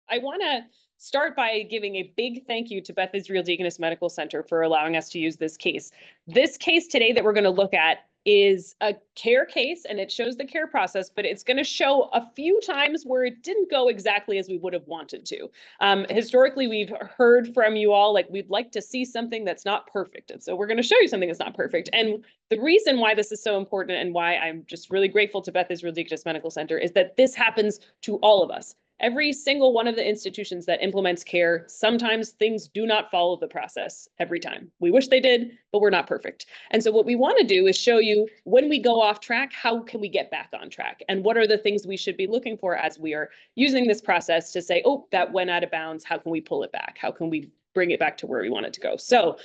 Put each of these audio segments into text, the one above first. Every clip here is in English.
I want to start by giving a big thank you to Beth Israel Deaconess Medical Center for allowing us to use this case. This case today that we're going to look at is a care case, and it shows the care process, but it's going to show a few times where it didn't go exactly as we would have wanted to. Historically, we've heard from you all, like, we'd like to see something that's not perfect. And so we're going to show you something that's not perfect. And the reason why this is so important and why I'm just really grateful to Beth Israel Deaconess Medical Center is that this happens to all of us. Every single one of the institutions that implements care, sometimes things do not follow the process every time. We wish they did, but we're not perfect. And so what we want to do is show you when we go off track, how can we get back on track? And what are the things we should be looking for as we are using this process to say, oh, that went out of bounds. How can we pull it back? How can we bring it back to where we want it to go? So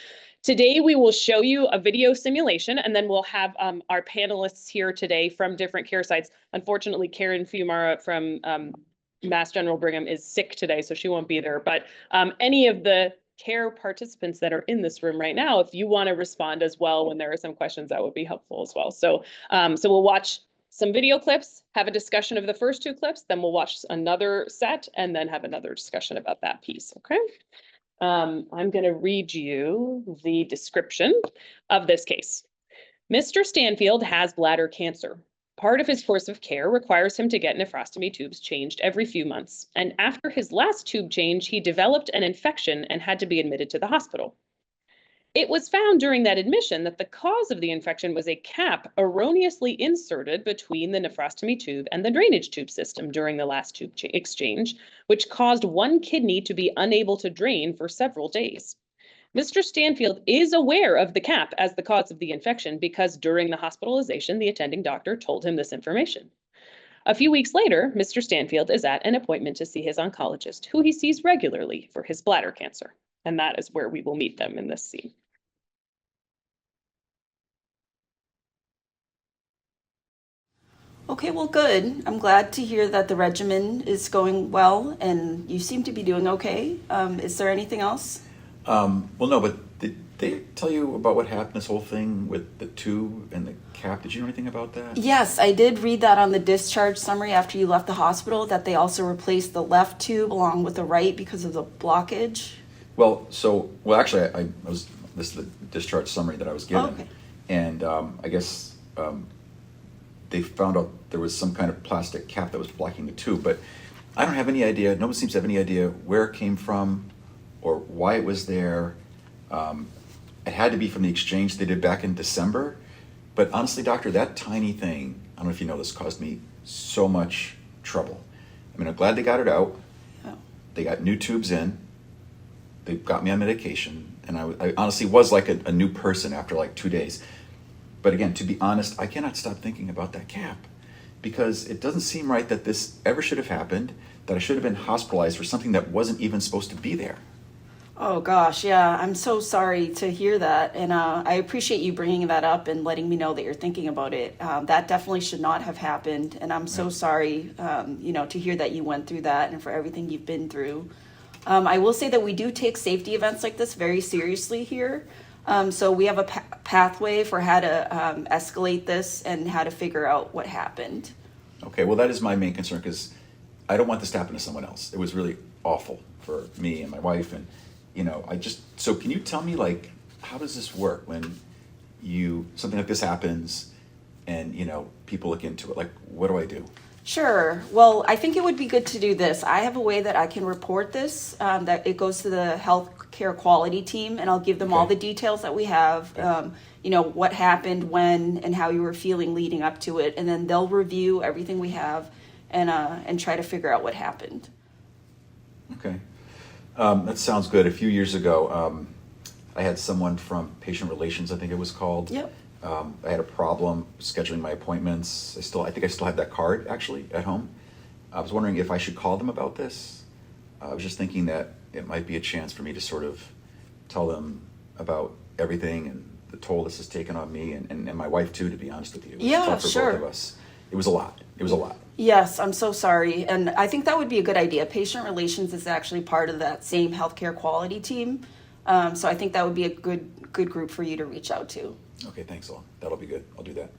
today we will show you a video simulation, and then we'll have our panelists here today from different care sites. Unfortunately, Karen Fiumara from Mass General Brigham is sick today, so she won't be there. But any of the care participants that are in this room right now, if you want to respond as well when there are some questions, that would be helpful as well. So, so we'll watch some video clips, have a discussion of the first two clips, then we'll watch another set, and then have another discussion about that piece, okay? I'm going to read you the description of this case. Mr. Stanfield has bladder cancer. Part of his course of care requires him to get nephrostomy tubes changed every few months, and after his last tube change, he developed an infection and had to be admitted to the hospital. It was found during that admission that the cause of the infection was a cap erroneously inserted between the nephrostomy tube and the drainage tube system during the last tube exchange, which caused one kidney to be unable to drain for several days. Mr. Stanfield is aware of the cap as the cause of the infection because during the hospitalization, the attending doctor told him this information. A few weeks later, Mr. Stanfield is at an appointment to see his oncologist, who he sees regularly for his bladder cancer. And that is where we will meet them in this scene. Okay, well, good. I'm glad to hear that the regimen is going well, and you seem to be doing okay. Is there anything else? Well, no, but did they tell you about what happened, this whole thing with the tube and the cap? Did you know anything about that? Yes, I did read that on the discharge summary after you left the hospital, that they also replaced the left tube along with the right because of the blockage. Well, actually, I was, this is the discharge summary that I was given. Okay. And I guess they found out there was some kind of plastic cap that was blocking the tube, but I don't have any idea, no one seems to have any idea where it came from or why it was there. It had to be from the exchange they did back in December. But honestly, doctor, that tiny thing, I don't know if you know this, caused me so much trouble. I mean, I'm glad they got it out. Oh. They got new tubes in. They got me on medication. And I honestly was like a new person after like 2 days. But again, to be honest, I cannot stop thinking about that cap because it doesn't seem right that this ever should have happened, that I should have been hospitalized for something that wasn't even supposed to be there. Oh gosh, yeah, I'm so sorry to hear that, and I appreciate you bringing that up and letting me know that you're thinking about it. That definitely should not have happened, and I'm so sorry, to hear that you went through that and for everything you've been through. I will say that we do take safety events like this very seriously here. So we have a pathway for how to escalate this and how to figure out what happened. Okay, well, that is my main concern because I don't want this to happen to someone else. It was really awful for me and my wife, and so can you tell me, like, how does this work when something like this happens and, people look into it? Like, what do I do? Sure. Well, I think it would be good to do this. I have a way that I can report this, that it goes to the healthcare quality team, and I'll give them all the details that we have, what happened, when, and how you were feeling leading up to it. And then they'll review everything we have and try to figure out what happened. Okay. That sounds good. A few years ago, I had someone from Patient Relations, I think it was called. Yep. I had a problem scheduling my appointments. I think I still have that card actually at home. I was wondering if I should call them about this. I was just thinking that it might be a chance for me to sort of tell them about everything and the toll this has taken on me and my wife too, to be honest with you. It was tough for both of us. It was a lot. Yes, I'm so sorry. And I think that would be a good idea. Patient Relations is actually part of that same healthcare quality team. So I think that would be a good group for you to reach out to. Okay, thanks, Ellen. That'll be good. I'll do that.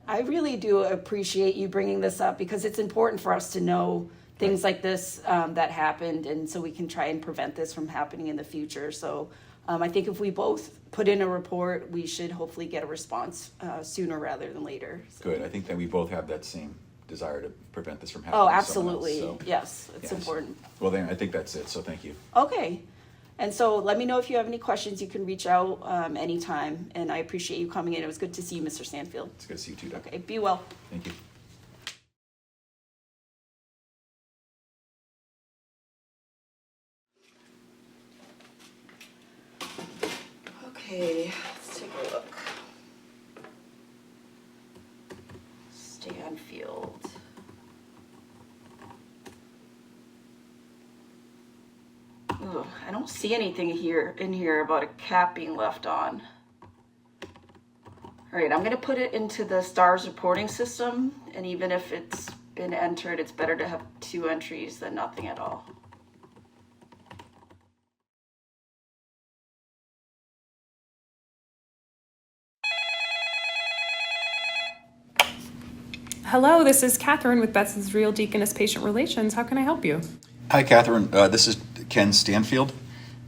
I really do appreciate you bringing this up because it's important for us to know things like this that happened, and so we can try and prevent this from happening in the future. So I think if we both put in a report, we should hopefully get a response sooner rather than later. So. Good. I think that we both have that same desire to prevent this from happening. Oh, to someone else, absolutely. so. Yes, it's Yes. important. Well, then I think that's it. So thank you. Okay. And so let me know if you have any questions. You can reach out anytime. And I appreciate you coming in. It was good to see you, Mr. Stanfield. It's good to see you too, Doc. Okay, be well. Thank you. Okay, let's take a look. Stanfield. Ooh, I don't see anything in here about a cap being left on. All right, I'm gonna put it into the STARS reporting system, and even if it's been entered, it's better to have 2 entries than nothing at all. Hello, this is Catherine with Beth's Real Deaconess Patient Relations. How can I help you? Hi, Catherine. This is Ken Stanfield.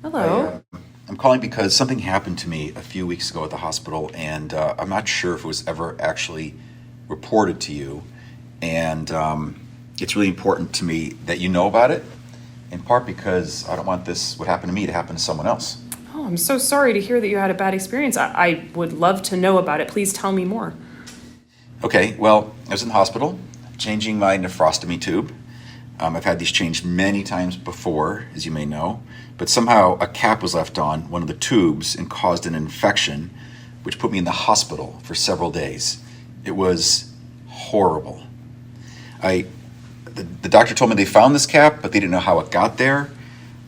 Hello. I'm calling because something happened to me a few weeks ago at the hospital, and I'm not sure if it was ever actually reported to you. And it's really important to me that you know about it, in part because I don't want what happened to me to happen to someone else. Oh, I'm so sorry to hear that you had a bad experience. I would love to know about it. Please tell me more. Okay, well, I was in the hospital changing my nephrostomy tube. I've had these changed many times before, as you may know, but somehow a cap was left on one of the tubes and caused an infection, which put me in the hospital for several days. It was horrible. The doctor told me they found this cap, but they didn't know how it got there.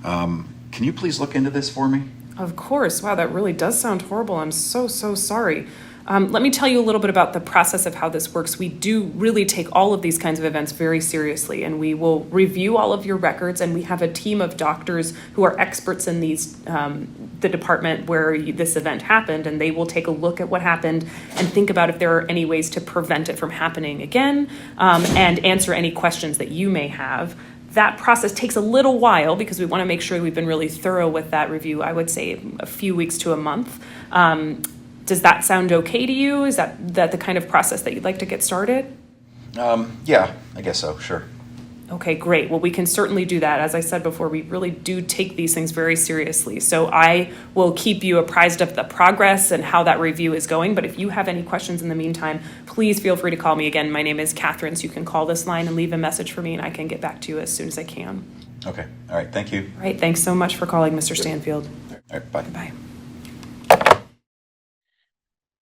Can you please look into this for me? Of course. Wow, that really does sound horrible. I'm so sorry. Let me tell you a little bit about the process of how this works. We do really take all of these kinds of events very seriously, and we will review all of your records, and we have a team of doctors who are experts in the department where this event happened, and they will take a look at what happened and think about if there are any ways to prevent it from happening again, and answer any questions that you may have. That process takes a little while because we want to make sure we've been really thorough with that review. I would say a few weeks to a month. Does that sound okay to you? Is that the kind of process that you'd like to get started? Yeah, I guess so, sure. Okay, great. Well, we can certainly do that. As I said before, we really do take these things very seriously. So I will keep you apprised of the progress and how that review is going. But if you have any questions in the meantime, please feel free to call me again. My name is Catherine, so you can call this line and leave a message for me, and I can get back to you as soon as I can. Okay, all right, thank you. All right, thanks so much for calling, Mr. Stanfield. All right, bye. Goodbye.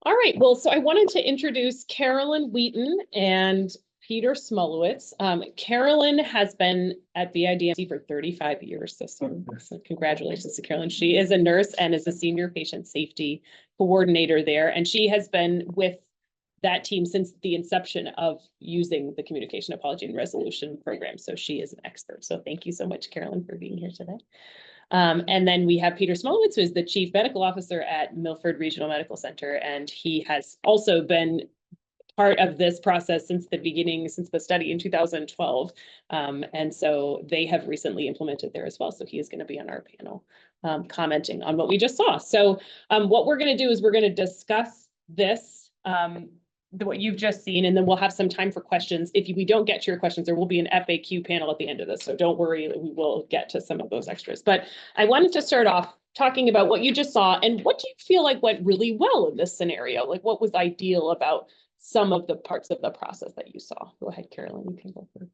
All right, well, so I wanted to introduce Carolyn Wheaton and Peter Smulowitz. Carolyn has been at BIDMC for 35 years, so congratulations to Carolyn. She is a nurse and is a senior patient safety coordinator there, and she has been with that team since the inception of using the communication apology and resolution program, so she is an expert. So thank you so much, Carolyn, for being here today. And then we have Peter Smulowitz, who is the Chief Medical Officer at Milford Regional Medical Center, and he has also been part of this process since the beginning, since the study in 2012. And so they have recently implemented there as well. So he is going to be on our panel commenting on what we just saw. So what we're going to do is we're going to discuss this, what you've just seen, and then we'll have some time for questions. If we don't get to your questions, there will be an FAQ panel at the end of this. So don't worry, we will get to some of those extras. But I wanted to start off talking about what you just saw and what do you feel like went really well in this scenario? Like what was ideal about some of the parts of the process that you saw? Go ahead, Carolyn, you can go first.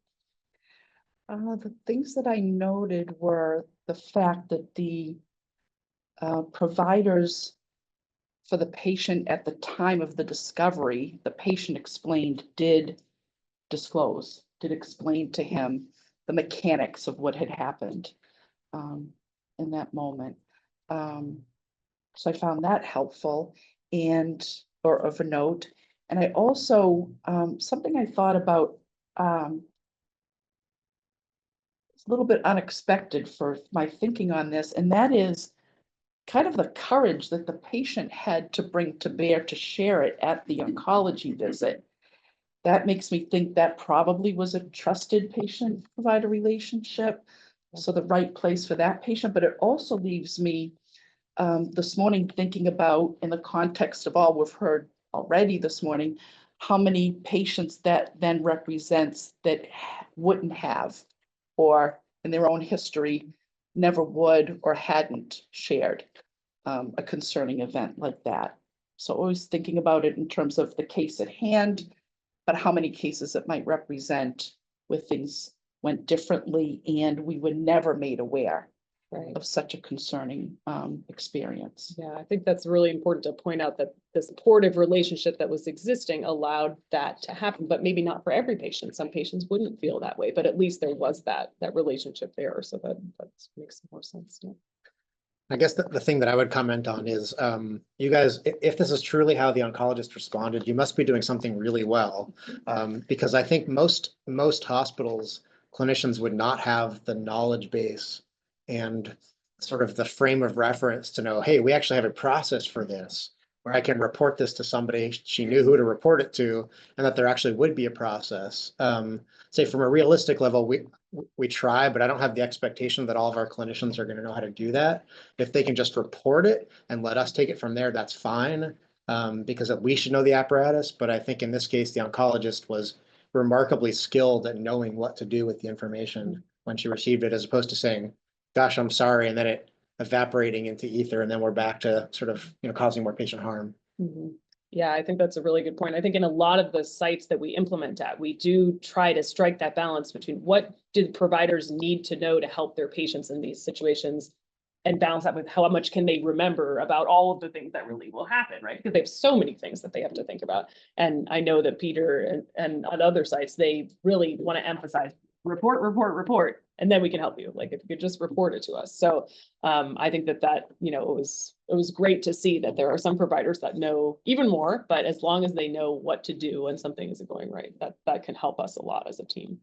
The things that I noted were the fact that the providers for the patient at the time of the discovery, the patient did explain to him the mechanics of what had happened in that moment. So I found that helpful or of a note. And I also, something I thought about, it's a little bit unexpected for my thinking on this, and that is kind of the courage that the patient had to bring to bear to share it at the oncology visit. that makes me think that probably was a trusted patient-provider relationship. So the right place for that patient, but it also leaves me this morning thinking about, in the context of all we've heard already this morning, how many patients that then represents that wouldn't have, or in their own history, never would or hadn't shared a concerning event like that. So always thinking about it in terms of the case at hand, but how many cases it might represent where things went differently and we were never made aware Right. of such a concerning experience. Yeah, I think that's really important to point out, that the supportive relationship that was existing allowed that to happen, but maybe not for every patient. Some patients wouldn't feel that way, but at least there was that relationship there. So that makes more sense. Yeah. I guess the thing that I would comment on is, you guys, if this is truly how the oncologist responded, you must be doing something really well. Because I think most hospitals, clinicians would not have the knowledge base and sort of the frame of reference to know, hey, we actually have a process for this, where I can report this to somebody, she knew who to report it to, and that there actually would be a process. Say from a realistic level, we try, but I don't have the expectation that all of our clinicians are going to know how to do that. If they can just report it and let us take it from there, that's fine, because we should know the apparatus. But I think in this case, the oncologist was remarkably skilled at knowing what to do with the information when she received it, as opposed to saying, gosh, I'm sorry, and then it evaporating into ether, and then we're back to sort of, causing more patient harm. Mhm. Yeah, I think that's a really good point. I think in a lot of the sites that we implement at, we do try to strike that balance between what do providers need to know to help their patients in these situations, and balance that with how much can they remember about all of the things that really will happen, right? Because they have so many things that they have to think about. And I know that Peter and on other sites, they really want to emphasize report, and then we can help you. Like, if you could just report it to us. So I think that it was great to see that there are some providers that know even more, but as long as they know what to do when something isn't going right, that can help us a lot as a team.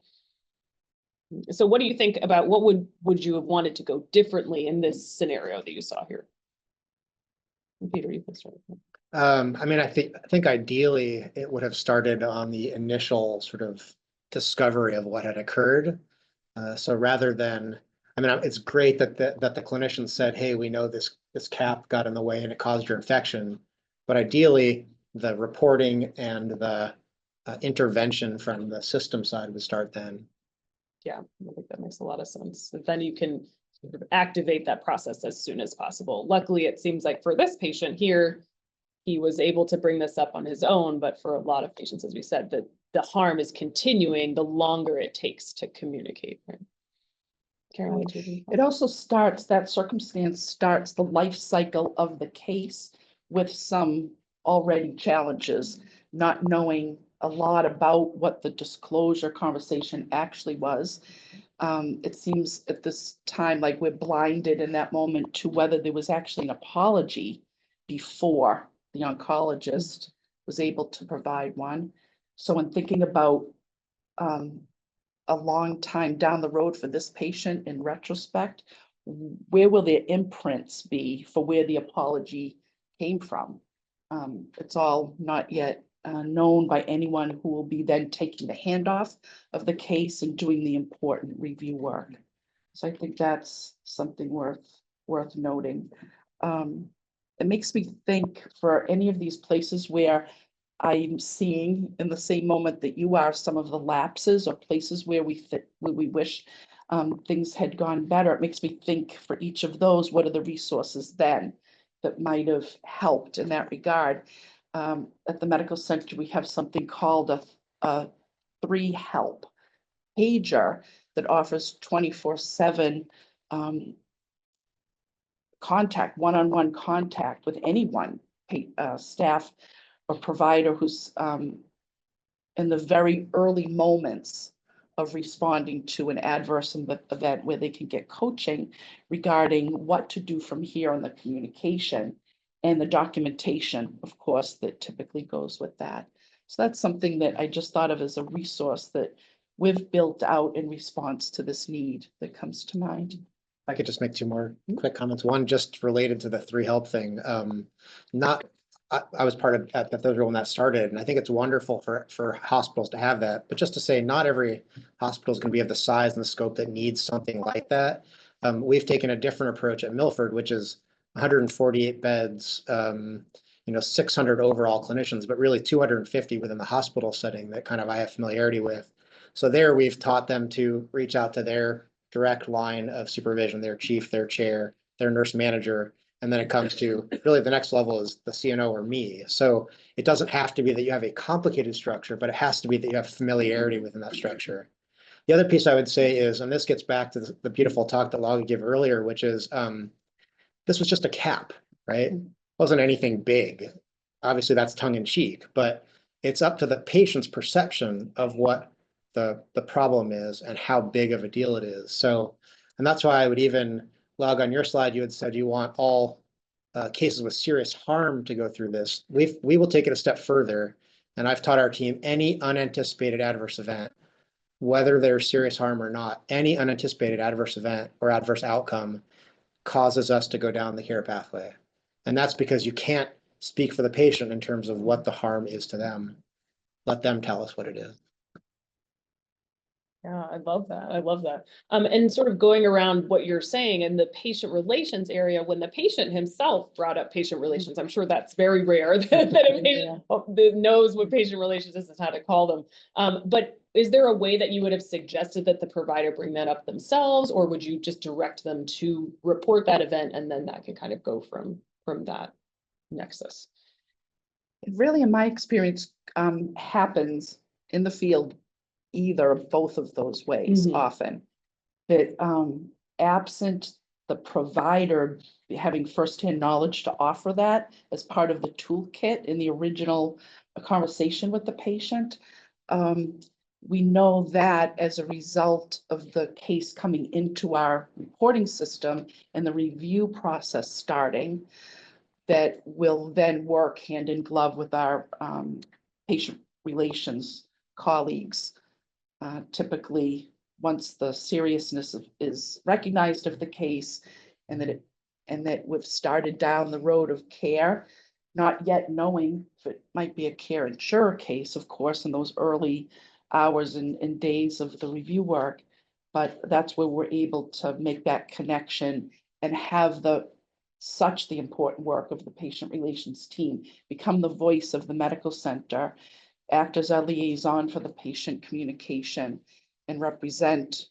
So what do you think about, what would you have wanted to go differently in this scenario that you saw here? Peter, you can start. I mean, I think ideally it would have started on the initial sort of discovery of what had occurred. So rather than, I mean, it's great that the clinician said, hey, we know this cap got in the way and it caused your infection. But ideally, the reporting and the intervention from the system side would start then. Yeah, I think that makes a lot of sense. And then you can sort of activate that process as soon as possible. Luckily, it seems like for this patient here, he was able to bring this up on his own, but for a lot of patients, as we said, that the harm is continuing the longer it takes to communicate. Right? Carolyn, it also starts, that circumstance starts the life cycle of the case with some already challenges, not knowing a lot about what the disclosure conversation actually was. It seems at this time like we're blinded in that moment to whether there was actually an apology before the oncologist was able to provide one. So in thinking about a long time down the road for this patient in retrospect, where will their imprints be for where the apology came from? It's all not yet known by anyone who will be then taking the handoff of the case and doing the important review work. So I think that's something worth noting. It makes me think, for any of these places where I'm seeing in the same moment that you are some of the lapses or places where we wish things had gone better. It makes me think, for each of those, what are the resources then that might have helped in that regard? At the medical center, we have something called a 3Help pager that offers 24/7 contact, one-on-one contact with anyone, staff or provider who's in the very early moments of responding to an adverse event, where they can get coaching regarding what to do from here on the communication and the documentation, of course, that typically goes with that. So that's something that I just thought of as a resource that we've built out in response to this need that comes to mind. I could just make two more quick comments. One, just related to the 3Help thing. I was part of at Beth when that started, and I think it's wonderful for hospitals to have that. But just to say, not every hospital is going to be of the size and the scope that needs something like that. We've taken a different approach at Milford, which is 148 beds, 600 overall clinicians, but really 250 within the hospital setting that kind of I have familiarity with. So there we've taught them to reach out to their direct line of supervision, their chief, their chair, their nurse manager. And then it comes to really the next level is the CNO or me. So it doesn't have to be that you have a complicated structure, but it has to be that you have familiarity within that structure. The other piece I would say is, and this gets back to the beautiful talk that Loggie gave earlier, which is this was just a cap, right? It wasn't anything big. Obviously that's tongue in cheek, but it's up to the patient's perception of what the problem is and how big of a deal it is. So, and that's why I would even Log on your slide, you had said you want all cases with serious harm to go through this. We will take it a step further. And I've taught our team any unanticipated adverse event, whether there's serious harm or not, any unanticipated adverse event or adverse outcome causes us to go down the care pathway. And that's because you can't speak for the patient in terms of what the harm is to them. Let them tell us what it is. Yeah, I love that. I love that. And sort of going around what you're saying in the patient relations area, when the patient himself brought up patient relations, I'm sure that's very rare that a patient that knows what patient relations is and how to call them. But is there a way that you would have suggested that the provider bring that up themselves, or would you just direct them to report that event and then that can kind of go from that nexus? It really, in my experience, happens in the field either of both of those ways often. That absent the provider having firsthand knowledge to offer that as part of the toolkit in the original conversation with the patient, we know that as a result of the case coming into our reporting system and the review process starting, that will then work hand in glove with our patient relations colleagues. Typically, once the seriousness is recognized of the case and that we've started down the road of care, not yet knowing if it might be a care insurer case, of course, in those early hours and days of the review work, but that's where we're able to make that connection and have the important work of the patient relations team become the voice of the medical center, act as our liaison for the patient communication, and represent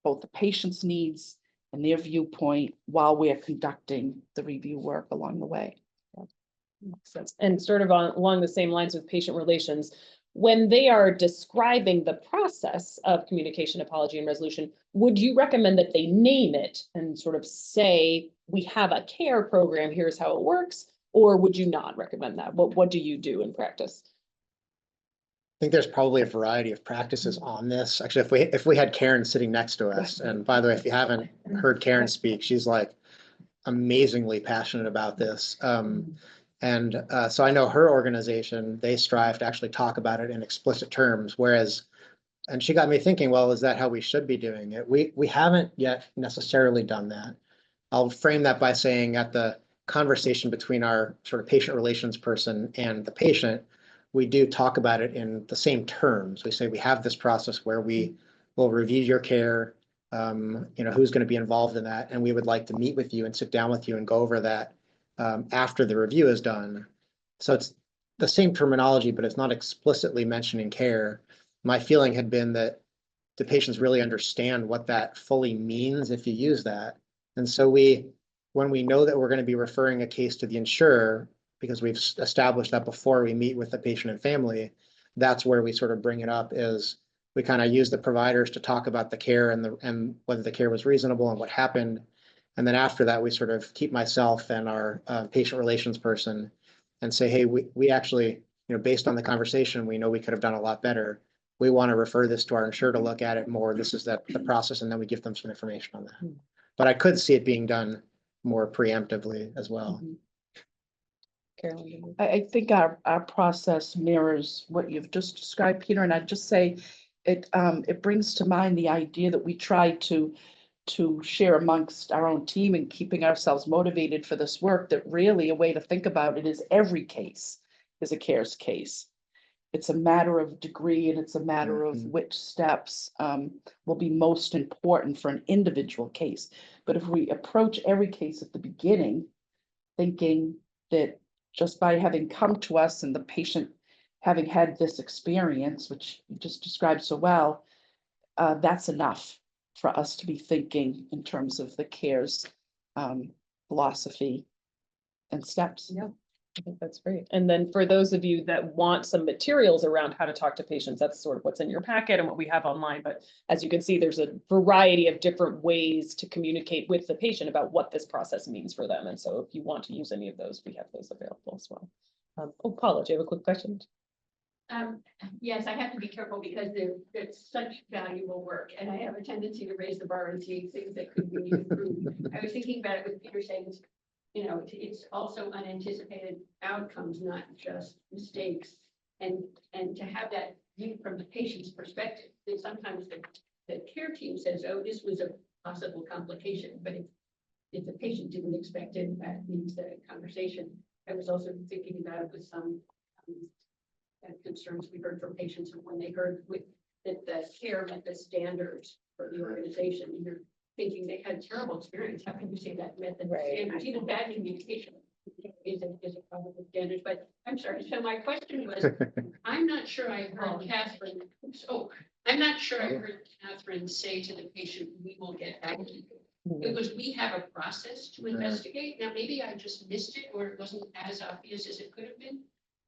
both the patient's needs and their viewpoint while we're conducting the review work along the way. Makes sense. And sort of along the same lines with patient relations, when they are describing the process of communication, apology, and resolution, would you recommend that they name it and sort of say, we have a care program, here's how it works? Or would you not recommend that? What do you do in practice? I think there's probably a variety of practices on this. Actually, if we had Karen sitting next to us, and by the way, if you haven't heard Karen speak, she's like amazingly passionate about this. So I know her organization, they strive to actually talk about it in explicit terms, and she got me thinking, well, is that how we should be doing it? We haven't yet necessarily done that. I'll frame that by saying at the conversation between our sort of patient relations person and the patient, we do talk about it in the same terms. We say we have this process where we will review your care, who's going to be involved in that, and we would like to meet with you and sit down with you and go over that after the review is done. So it's the same terminology, but it's not explicitly mentioning care. My feeling had been that the patients really understand what that fully means if you use that. And so when we know that we're going to be referring a case to the insurer, because we've established that before we meet with the patient and family, that's where we sort of bring it up is we kind of use the providers to talk about the care and whether the care was reasonable and what happened. And then after that, we sort of keep myself and our patient relations person and say, hey, we actually, based on the conversation, we know we could have done a lot better. We want to refer this to our insurer to look at it more. This is the process. And then we give them some information on that. But I could see it being done more preemptively as well. Carolyn. I think our process mirrors what you've just described, Peter, and I'd just say it brings to mind the idea that we try to to share amongst our own team and keeping ourselves motivated for this work, that really a way to think about it is every case is a CARES case. It's a matter of degree, and it's a matter of which steps will be most important for an individual case. But if we approach every case at the beginning, thinking that just by having come to us and the patient having had this experience, which you just described so well, that's enough for us to be thinking in terms of the CARES philosophy and steps. Yeah. I think that's great. And then for those of you that want some materials around how to talk to patients, that's sort of what's in your packet and what we have online. But as you can see, there's a variety of different ways to communicate with the patient about what this process means for them. And so if you want to use any of those, we have those available as well. Oh, Paula, do you have a quick question? Yes, I have to be careful because it's such valuable work, and I have a tendency to raise the bar and see things that could be improved. I was thinking about it with Peter saying, it's also unanticipated outcomes, not just mistakes, and to have that view from the patient's perspective. That sometimes the care team says, "Oh, this was a possible complication," but if the patient didn't expect it, that means the conversation. I was also thinking about it with some concerns we heard from patients when they heard that the care met the standards for the organization. And you're thinking they had a terrible experience. How can you say that met the standards? Even bad communication is a problem with standards. But I'm sorry. So my question was, I'm not sure I heard Catherine. I'm not sure I heard Catherine say to the patient, "We will get back to you." It was, we have a process to investigate. Now, maybe I just missed it, or it wasn't as obvious as it could have been.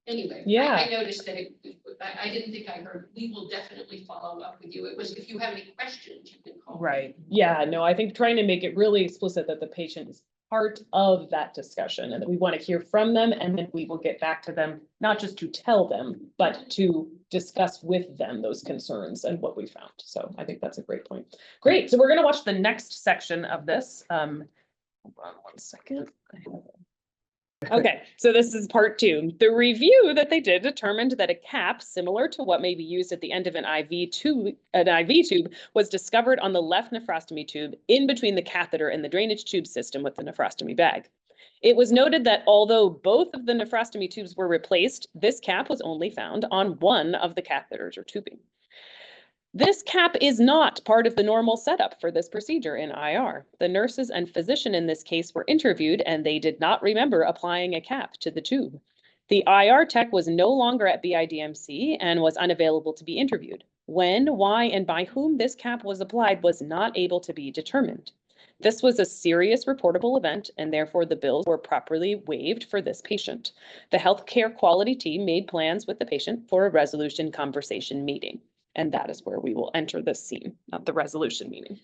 Anyway, Yeah. I noticed that I didn't think I heard, "We will definitely follow up with you." It was, "If you have any questions, you can call." Right. Yeah, no, I think trying to make it really explicit that the patient is part of that discussion and that we want to hear from them, and then we will get back to them, not just to tell them, but to discuss with them those concerns and what we found. So I think that's a great point. Great. So we're going to watch the next section of this. Hold on one second. Okay, so this is part 2. The review that they did determined that a cap similar to what may be used at the end of an IV tube was discovered on the left nephrostomy tube in between the catheter and the drainage tube system with the nephrostomy bag. It was noted that although both of the nephrostomy tubes were replaced, this cap was only found on one of the catheters or tubing. This cap is not part of the normal setup for this procedure in IR. The nurses and physician in this case were interviewed, and they did not remember applying a cap to the tube. The IR tech was no longer at BIDMC and was unavailable to be interviewed. When, why, and by whom this cap was applied was not able to be determined. This was a serious reportable event, and therefore the bills were properly waived for this patient. The healthcare quality team made plans with the patient for a resolution conversation meeting. And that is where we will enter this scene, not the resolution meeting.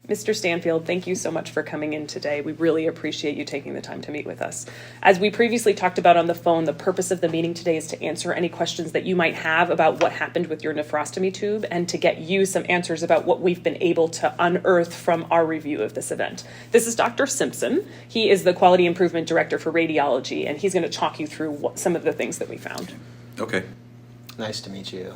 Mr. Stanfield, thank you so much for coming in today. We really appreciate you taking the time to meet with us. As we previously talked about on the phone, the purpose of the meeting today is to answer any questions that you might have about what happened with your nephrostomy tube and to get you some answers about what we've been able to unearth from our review of this event. This is Dr. Simpson. He is the Quality Improvement Director for Radiology, and he's going to talk you through some of the things that we found. Okay. Nice to meet you.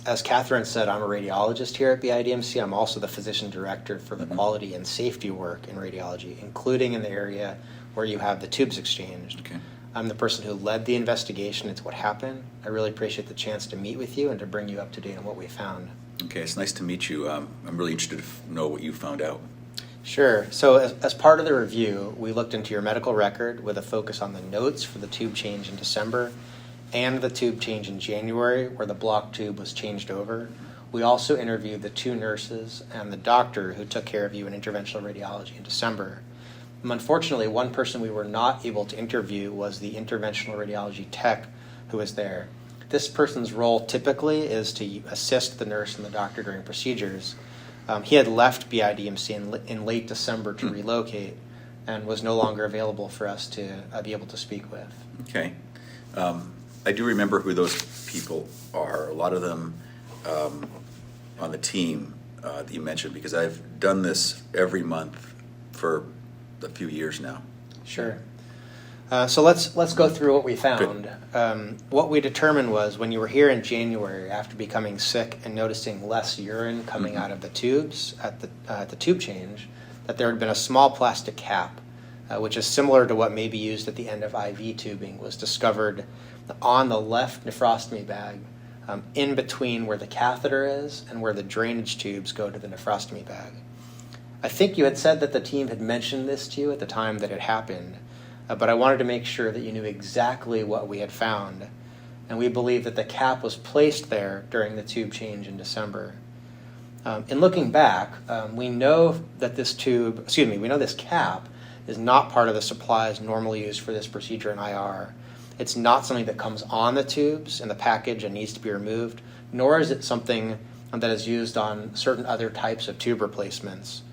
As Catherine said, I'm a radiologist here at BIDMC. I'm also the physician director for the quality and safety work in radiology, including in the area where you have the tubes exchanged. Okay. I'm the person who led the investigation. It's what happened. I really appreciate the chance to meet with you and to bring you up to date on what we found. Okay, it's nice to meet you. I'm really interested to know what you found out. Sure. So as part of the review, we looked into your medical record with a focus on the notes for the tube change in December and the tube change in January, where the block tube was changed over. We also interviewed the 2 nurses and the doctor who took care of you in interventional radiology in December. Unfortunately, one person we were not able to interview was the interventional radiology tech who was there. This person's role typically is to assist the nurse and the doctor during procedures. He had left BIDMC in late December to relocate and was no longer available for us to be able to speak with. Okay. I do remember who those people are. A lot of them on the team that you mentioned, because I've done this every month for a few years now. Sure. So let's go through what we found. What we determined was when you were here in January after becoming sick and noticing less urine coming out of the tubes at the tube change, that there had been a small plastic cap, which is similar to what may be used at the end of IV tubing, was discovered on the left nephrostomy bag, in between where the catheter is and where the drainage tubes go to the nephrostomy bag. I think you had said that the team had mentioned this to you at the time that it happened, but I wanted to make sure that you knew exactly what we had found. And we believe that the cap was placed there during the tube change in December. In looking back, we know that this cap is not part of the supplies normally used for this procedure in IR. It's not something that comes on the tubes in the package and needs to be removed, nor is it something that is used on certain other types of tube replacements.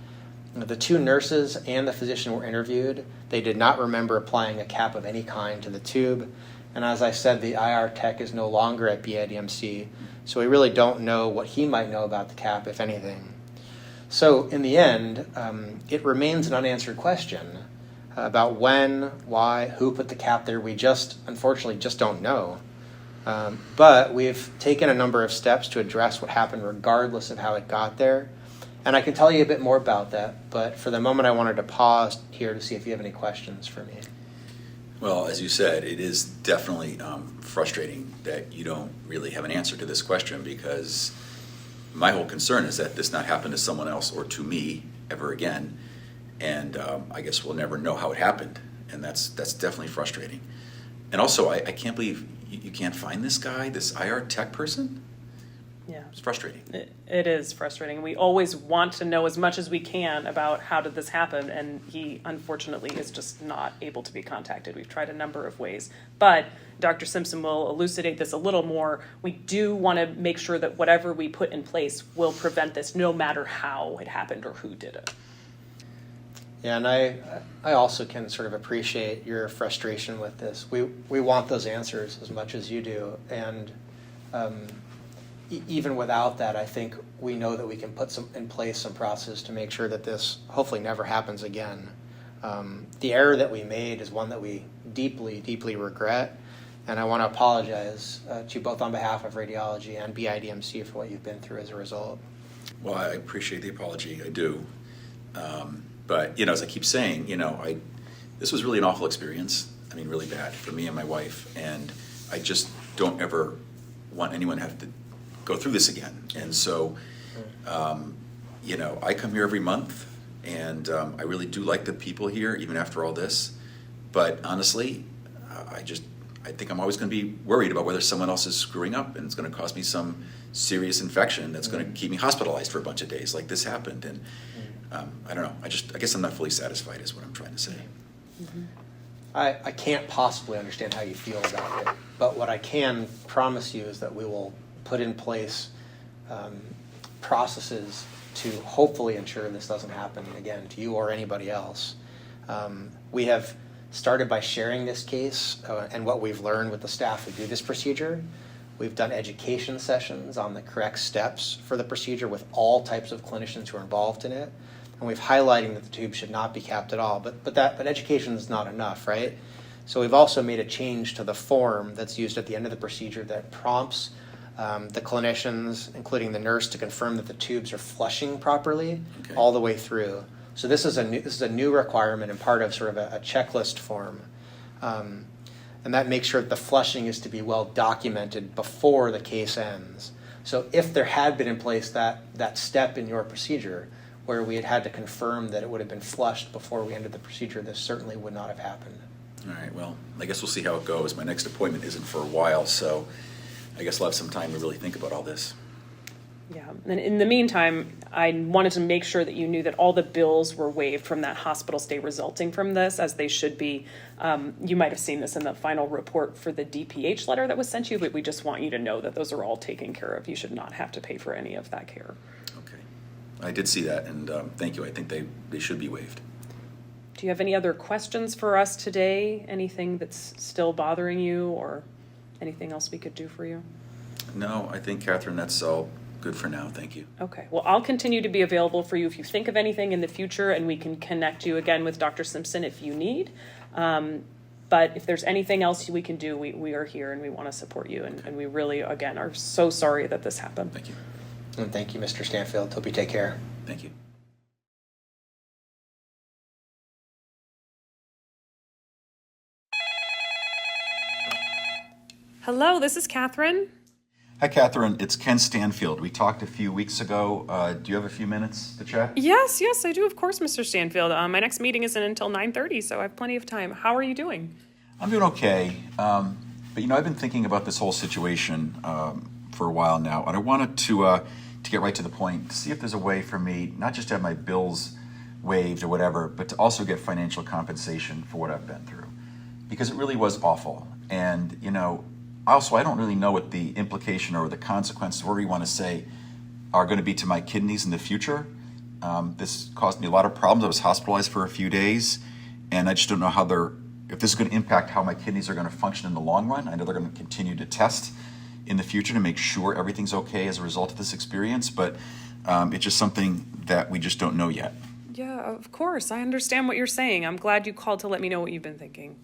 The two nurses and the physician were interviewed. They did not remember applying a cap of any kind to the tube. And as I said, the IR tech is no longer at BIDMC, so we really don't know what he might know about the cap, if anything. So in the end, it remains an unanswered question about when, why, who put the cap there. We unfortunately just don't know. But we've taken a number of steps to address what happened regardless of how it got there. And I can tell you a bit more about that, but for the moment I wanted to pause here to see if you have any questions for me. Well, as you said, it is definitely frustrating that you don't really have an answer to this question, because my whole concern is that this not happen to someone else or to me ever again, and I guess we'll never know how it happened, and that's definitely frustrating. And also, I can't believe you can't find this guy, this IR tech person. Yeah. It's frustrating. It is frustrating. We always want to know as much as we can about how did this happen, and he unfortunately is just not able to be contacted. We've tried a number of ways, but Dr. Simpson will elucidate this a little more. We do want to make sure that whatever we put in place will prevent this, no matter how it happened or who did it. Yeah, and I also can sort of appreciate your frustration with this. We want those answers as much as you do, and even without that, I think we know that we can put in place some process to make sure that this hopefully never happens again. The error that we made is one that we deeply, deeply regret, and I want to apologize to you both on behalf of radiology and BIDMC for what you've been through as a result. Well, I appreciate the apology, I do. But, as I keep saying, this was really an awful experience. I mean, really bad for me and my wife, and I just don't ever want anyone to have to go through this again. And so, I come here every month, and I really do like the people here, even after all this. But honestly, I think I'm always going to be worried about whether someone else is screwing up, and it's going to cause me some serious infection that's going to keep me hospitalized for a bunch of days, like this happened. And I don't know. I guess I'm not fully satisfied, is what I'm trying to say. Mm-hmm. I can't possibly understand how you feel about it, but what I can promise you is that we will put in place processes to hopefully ensure this doesn't happen again to you or anybody else. We have started by sharing this case and what we've learned with the staff who do this procedure. We've done education sessions on the correct steps for the procedure with all types of clinicians who are involved in it. And we've highlighted that the tube should not be capped at all, but education is not enough, right? So we've also made a change to the form that's used at the end of the procedure that prompts the clinicians, including the nurse, to confirm that the tubes are flushing properly all the way through. So this is a new requirement and part of sort of a checklist form. And that makes sure that the flushing is to be well documented before the case ends. So if there had been in place that step in your procedure where we had to confirm that it would have been flushed before we ended the procedure, this certainly would not have happened. All right, well, I guess we'll see how it goes. My next appointment isn't for a while, so I guess we'll have some time to really think about all this. Yeah, and in the meantime, I wanted to make sure that you knew that all the bills were waived from that hospital stay resulting from this, as they should be. You might have seen this in the final report for the D.P.H. letter that was sent you, but we just want you to know that those are all taken care of. You should not have to pay for any of that care. Okay. I did see that, and thank you. I think they should be waived. Do you have any other questions for us today? Anything that's still bothering you, or anything else we could do for you? No, I think, Catherine, that's all good for now. Thank you. Okay. Well, I'll continue to be available for you if you think of anything in the future, and we can connect you again with Dr. Simpson if you need. But if there's anything else we can do, we are here and we want to support you. And we really, again, are so sorry that this happened. Thank you. And thank you, Mr. Stanfield. Hope you take care. Thank you. Hello, this is Catherine. Hi, Catherine. It's Ken Stanfield. We talked a few weeks ago. Do you have a few minutes to chat? Yes, I do, of course, Mr. Stanfield. My next meeting isn't until 9:30, so I have plenty of time. How are you doing? I'm doing okay. But I've been thinking about this whole situation for a while now, and I wanted to get right to the point, to see if there's a way for me not just to have my bills waived or whatever, but to also get financial compensation for what I've been through, because it really was awful. And also, I don't really know what the implication or the consequences, whatever you want to say, are going to be to my kidneys in the future. This caused me a lot of problems. I was hospitalized for a few days, and I just don't know if this is going to impact how my kidneys are going to function in the long run. I know they're going to continue to test in the future to make sure everything's okay as a result of this experience, but it's just something that we just don't know yet. Yeah, of course. I understand what you're saying. I'm glad you called to let me know what you've been thinking.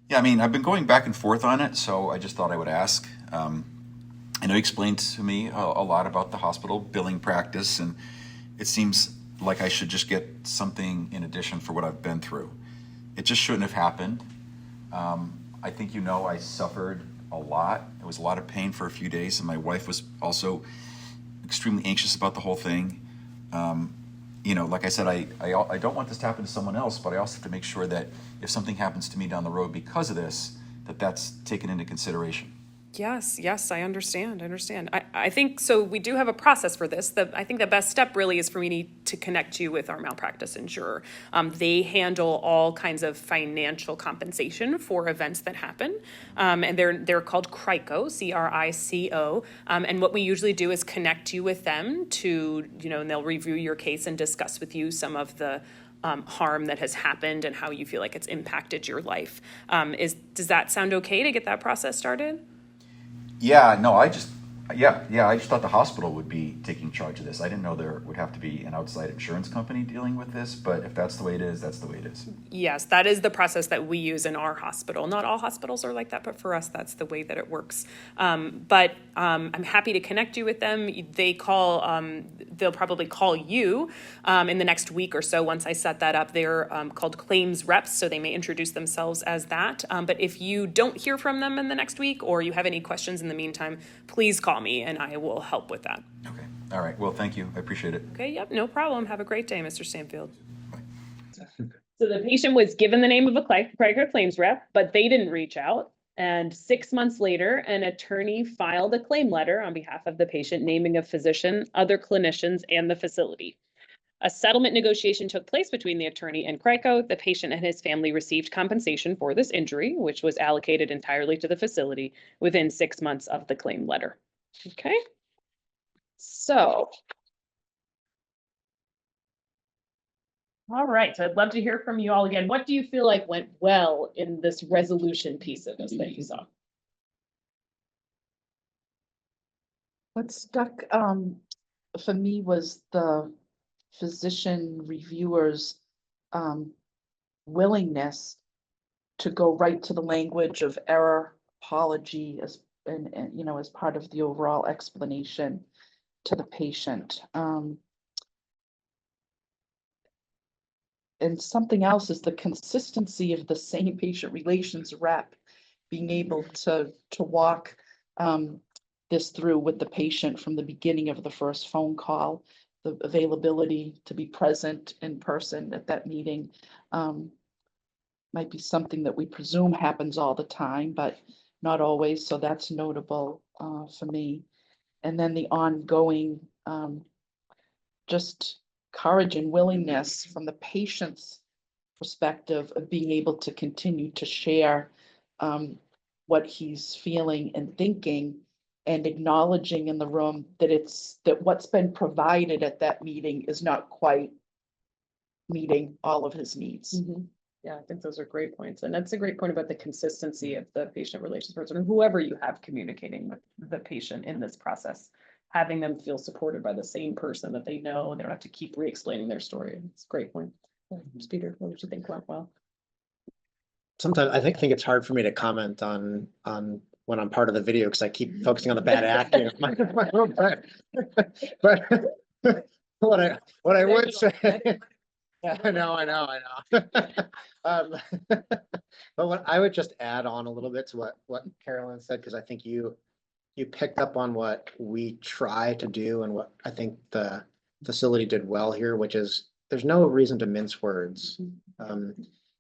Yeah, I've been going back and forth on it, so I just thought I would ask. I know you explained to me a lot about the hospital billing practice, and it seems like I should just get something in addition for what I've been through. It just shouldn't have happened. I think I suffered a lot. It was a lot of pain for a few days, and my wife was also extremely anxious about the whole thing. Like I said, I don't want this to happen to someone else, but I also have to make sure that if something happens to me down the road because of this, that's taken into consideration. Yes, I understand. I think so. We do have a process for this. I think the best step really is for me to connect you with our malpractice insurer. They handle all kinds of financial compensation for events that happen, and they're called CRICO, CRICO. And what we usually do is connect you with them to, and they'll review your case and discuss with you some of the harm that has happened and how you feel like it's impacted your life. Does that sound okay to get that process started? Yeah, no, I just thought the hospital would be taking charge of this. I didn't know there would have to be an outside insurance company dealing with this, but if that's the way it is, that's the way it is. Yes, that is the process that we use in our hospital. Not all hospitals are like that, but for us, that's the way that it works. But I'm happy to connect you with them. They'll probably call you in the next week or so once I set that up. They're called claims reps, so they may introduce themselves as that. But if you don't hear from them in the next week or you have any questions in the meantime, please call me and I will help with that. Okay. All right. Well, thank you. I appreciate it. Okay. Yep. No problem. Have a great day, Mr. Stanfield. So the patient was given the name of a CRICO claims rep, but they didn't reach out. And 6 months later, an attorney filed a claim letter on behalf of the patient, naming a physician, other clinicians, and the facility. A settlement negotiation took place between the attorney and CRICO. The patient and his family received compensation for this injury, which was allocated entirely to the facility within 6 months of the claim letter. Okay. So. All right, so I'd love to hear from you all again. What do you feel like went well in this resolution piece of this that you saw? What stuck for me was the physician reviewers willingness to go right to the language of error, apology as as part of the overall explanation to the patient. And something else is the consistency of the same patient relations rep being able to walk this through with the patient from the beginning of the first phone call, the availability to be present in person at that meeting. Might be something that we presume happens all the time, but not always. So that's notable for me. And then the ongoing just courage and willingness from the patient's perspective of being able to continue to share what he's feeling and thinking, and acknowledging in the room that what's been provided at that meeting is not quite meeting all of his needs. Mm-hmm. Yeah, I think those are great points. And that's a great point about the consistency of the patient relations person, and whoever you have communicating with the patient in this process, having them feel supported by the same person that they know, and they don't have to keep re-explaining their story. It's a great point. Peter, what did you think went well? sometimes I think it's hard for me to comment on when I'm part of the video because I keep focusing on the bad acting. of my own part. But what I would say, yeah, I know. Um, but what I would just add on a little bit to what Carolyn said, because I think you picked up on what we try to do and what I think the facility did well here, which is there's no reason to mince words.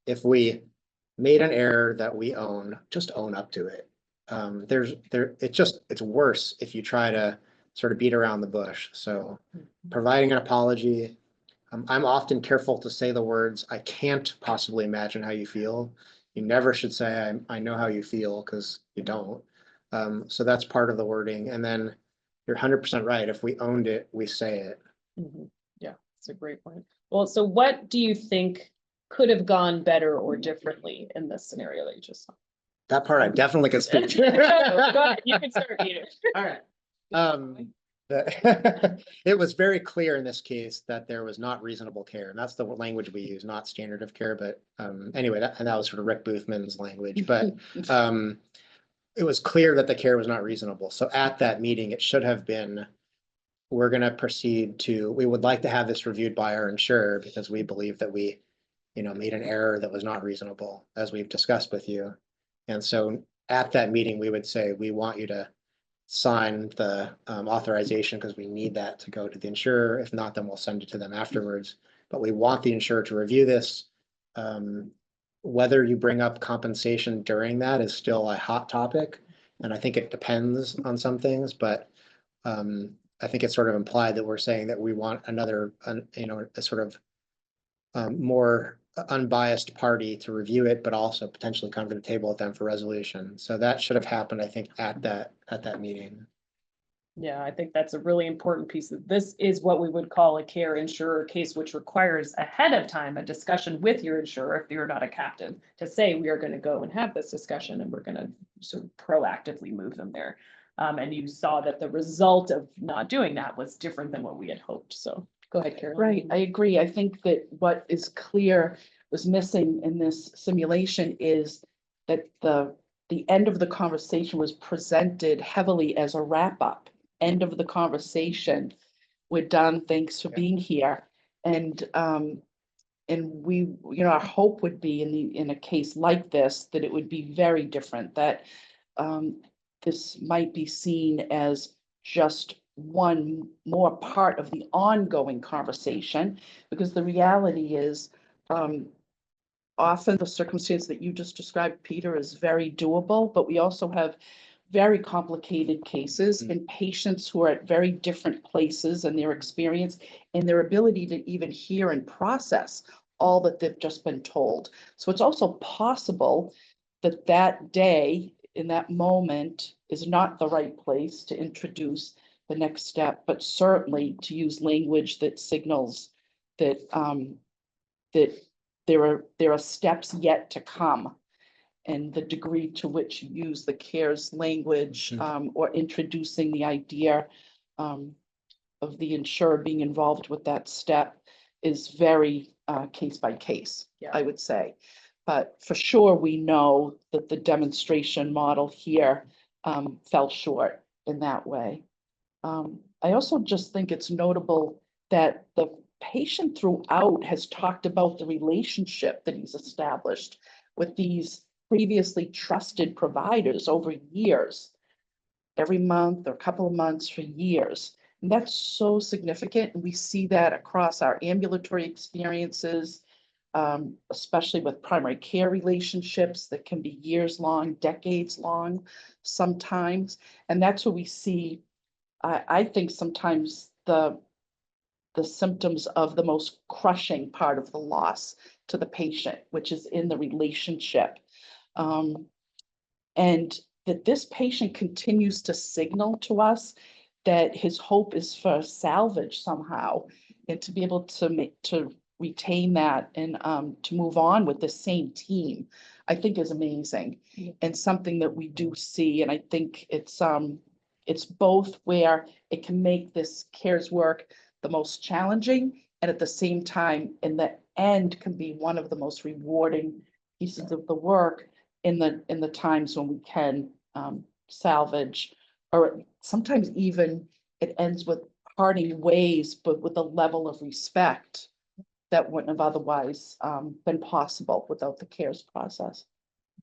If we made an error that we own, just own up to it. It's worse if you try to sort of beat around the bush. So providing an apology, I'm often careful to say the words, I can't possibly imagine how you feel. You never should say, I know how you feel, because you don't. So that's part of the wording. And then you're 100% right. If we owned it, we say it. Yeah, that's a great point. Well, so what do you think could have gone better or differently in this scenario that you just saw? That part I definitely could speak to. Go ahead, you can start, Peter. All right. It was very clear in this case that there was not reasonable care, and that's the language we use, not standard of care. But anyway, that was sort of Rick Boothman's language. But it was clear that the care was not reasonable. So at that meeting, it should have been, we're going to proceed to, we would like to have this reviewed by our insurer because we believe that we, made an error that was not reasonable, as we've discussed with you. And so at that meeting, we would say, we want you to sign the authorization because we need that to go to the insurer. If not, then we'll send it to them afterwards. But we want the insurer to review this. Whether you bring up compensation during that is still a hot topic. And I think it depends on some things, but I think it's sort of implied that we're saying that we want another, a sort of more unbiased party to review it, but also potentially come to the table with them for resolution. So that should have happened, I think, at that meeting. Yeah, I think that's a really important piece. This is what we would call a care insurer case, which requires ahead of time a discussion with your insurer if you're not a captive to say we are going to go and have this discussion and we're going to sort of proactively move them there. And you saw that the result of not doing that was different than what we had hoped. So go ahead, Carolyn. Right, I agree. I think that what is clear was missing in this simulation is that the end of the conversation was presented heavily as a wrap up. End of the conversation. We're done. Thanks for being here. And we, our hope would be in a case like this, that it would be very different, that this might be seen as just one more part of the ongoing conversation, because the reality is often the circumstance that you just described, Peter, is very doable, but we also have very complicated cases and patients who are at very different places in their experience and their ability to even hear and process all that they've just been told. So it's also possible that that day, in that moment, is not the right place to introduce the next step, but certainly to use language that signals that that there are steps yet to come. And the degree to which you use the CARES language or introducing the idea of the insurer being involved with that step is very case by case, I would say. But for sure, we know that the demonstration model here fell short in that way. I also just think it's notable that the patient throughout has talked about the relationship that he's established with these previously trusted providers over years, every month or a couple of months for years. And that's so significant. And we see that across our ambulatory experiences, especially with primary care relationships that can be years long, decades long, sometimes. And that's what we see, I think, sometimes the symptoms of the most crushing part of the loss to the patient, which is in the relationship. And that this patient continues to signal to us that his hope is for salvage somehow, and to be able to retain that and to move on with the same team, I think is amazing and something that we do see. And I think it's both where it can make this CARES work the most challenging, and at the same time, in the end, can be one of the most rewarding pieces of the work in the times when we can salvage, or sometimes even it ends with parting ways, but with a level of respect that wouldn't have otherwise been possible without the CARES process.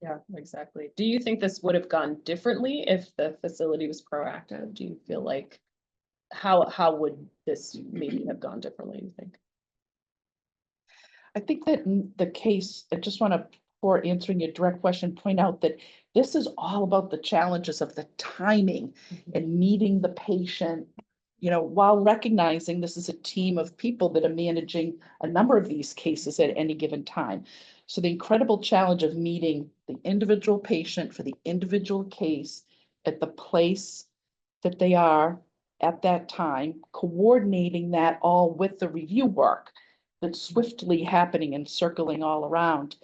Yeah, exactly. Do you think this would have gone differently if the facility was proactive? Do you feel like, how would this maybe have gone differently, you think? I think that in the case, I just want to, before answering your direct question, point out that this is all about the challenges of the timing and meeting the patient, you know, while recognizing this is a team of people that are managing a number of these cases at any given time. So the incredible challenge of meeting the individual patient for the individual case at the place that they are at that time, coordinating that all with the review work that's swiftly happening and circling all around.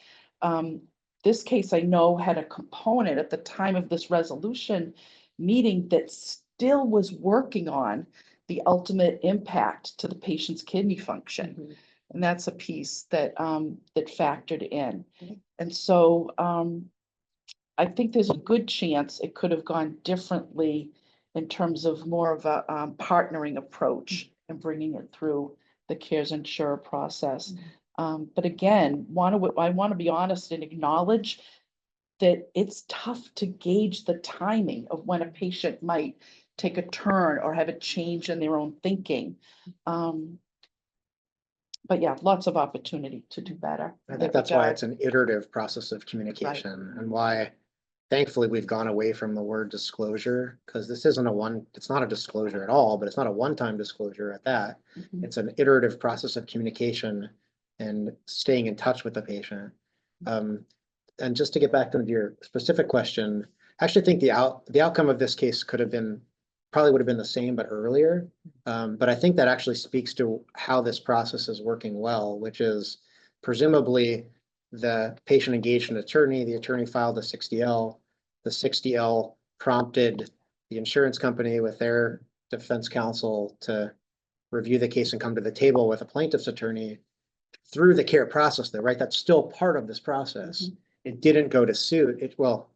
This case I know had a component at the time of this resolution meeting that still was working on the ultimate impact to the patient's kidney function. And that's a piece that that factored in. And so I think there's a good chance it could have gone differently in terms of more of a partnering approach and bringing it through the CARES insurer process. But again, I want to be honest and acknowledge that it's tough to gauge the timing of when a patient might take a turn or have a change in their own thinking. But yeah, lots of opportunity to do better. I think that's why it's an iterative process of communication, and why thankfully we've gone away from the word disclosure, because this isn't it's not a disclosure at all, but it's not a one-time disclosure at that. It's an iterative process of communication and staying in touch with the patient. And just to get back to your specific question, I actually think the outcome of this case probably would have been the same, but earlier. But I think that actually speaks to how this process is working well, which is presumably the patient engaged an attorney, the attorney filed a 60L, the 60L prompted the insurance company with their defense counsel to review the case and come to the table with a plaintiff's attorney through the care process though, right? That's still part of this process. It didn't go to suit. Well,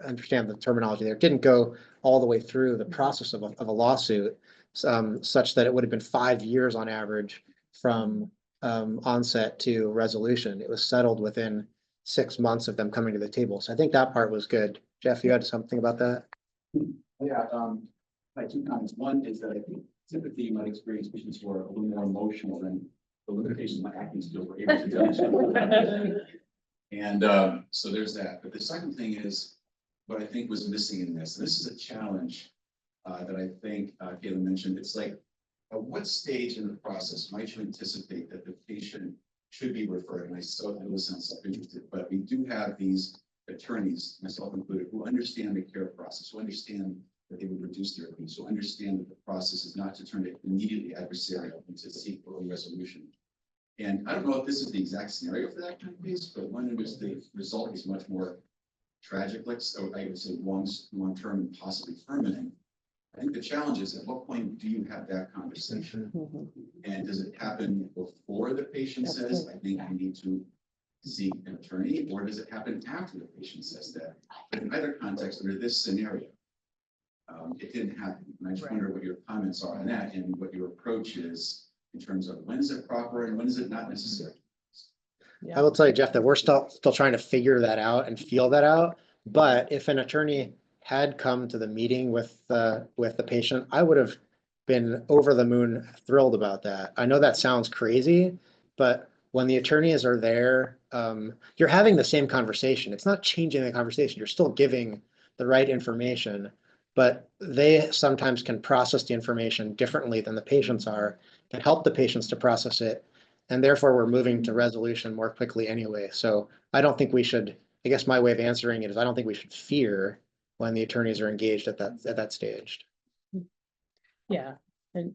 I understand the terminology there. It didn't go all the way through the process of a lawsuit, such that it would have been 5 years on average from onset to resolution. It was settled within 6 months of them coming to the table. So I think that part was good. Jeff, you had something about that? Yeah, my 2 comments. One is that I think typically you might experience patients who are a little more emotional than the limitations of my acting skills were able to do. And so there's that. But the second thing is what I think was missing in this. And this is a challenge that I think Carolyn mentioned. It's like, at what stage in the process might you anticipate that the patient should be referred? And I still know this sounds self-interested, but we do have these attorneys, myself included, who understand the care process, who understand that they would reduce their fees, who understand that the process is not to turn it immediately adversarial and to seek early resolution. And I don't know if this is the exact scenario for that kind of case, but one in which the result is much more tragic, like, so I would say long-term and possibly permanent. I think the challenge is, at what point do you have that conversation? And does it happen before the patient says, I think I need to seek an attorney, or does it happen after the patient says that? But in either context, under this scenario, it didn't happen. And I just wonder what your comments are on that and what your approach is in terms of when is it proper and when is it not necessary? I will tell you, Jeff, that we're still trying to figure that out and feel that out. But if an attorney had come to the meeting with the patient, I would have been over the moon thrilled about that. I know that sounds crazy, but when the attorneys are there, you're having the same conversation. It's not changing the conversation. You're still giving the right information, but they sometimes can process the information differently than the patients are, can help the patients to process it. And therefore we're moving to resolution more quickly anyway. So I don't think we should, I guess my way of answering it is I don't think we should fear when the attorneys are engaged at that stage. Yeah, and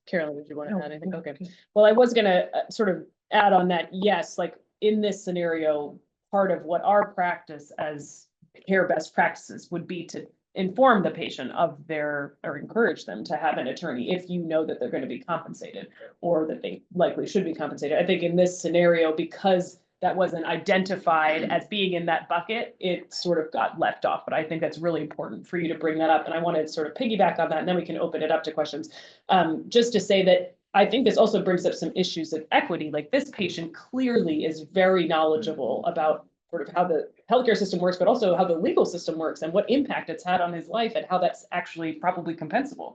Carolyn, did you want to add anything? Okay. Well, I was gonna sort of add on that. Yes, like in this scenario, part of what our practice as care best practices would be to inform the patient of or encourage them to have an attorney if you know that they're going to be compensated or that they likely should be compensated. I think in this scenario, because that wasn't identified as being in that bucket, it sort of got left off. But I think that's really important for you to bring that up. And I want to sort of piggyback on that, and then we can open it up to questions. Just to say that I think this also brings up some issues of equity. Like, this patient clearly is very knowledgeable about sort of how the healthcare system works, but also how the legal system works and what impact it's had on his life and how that's actually probably compensable.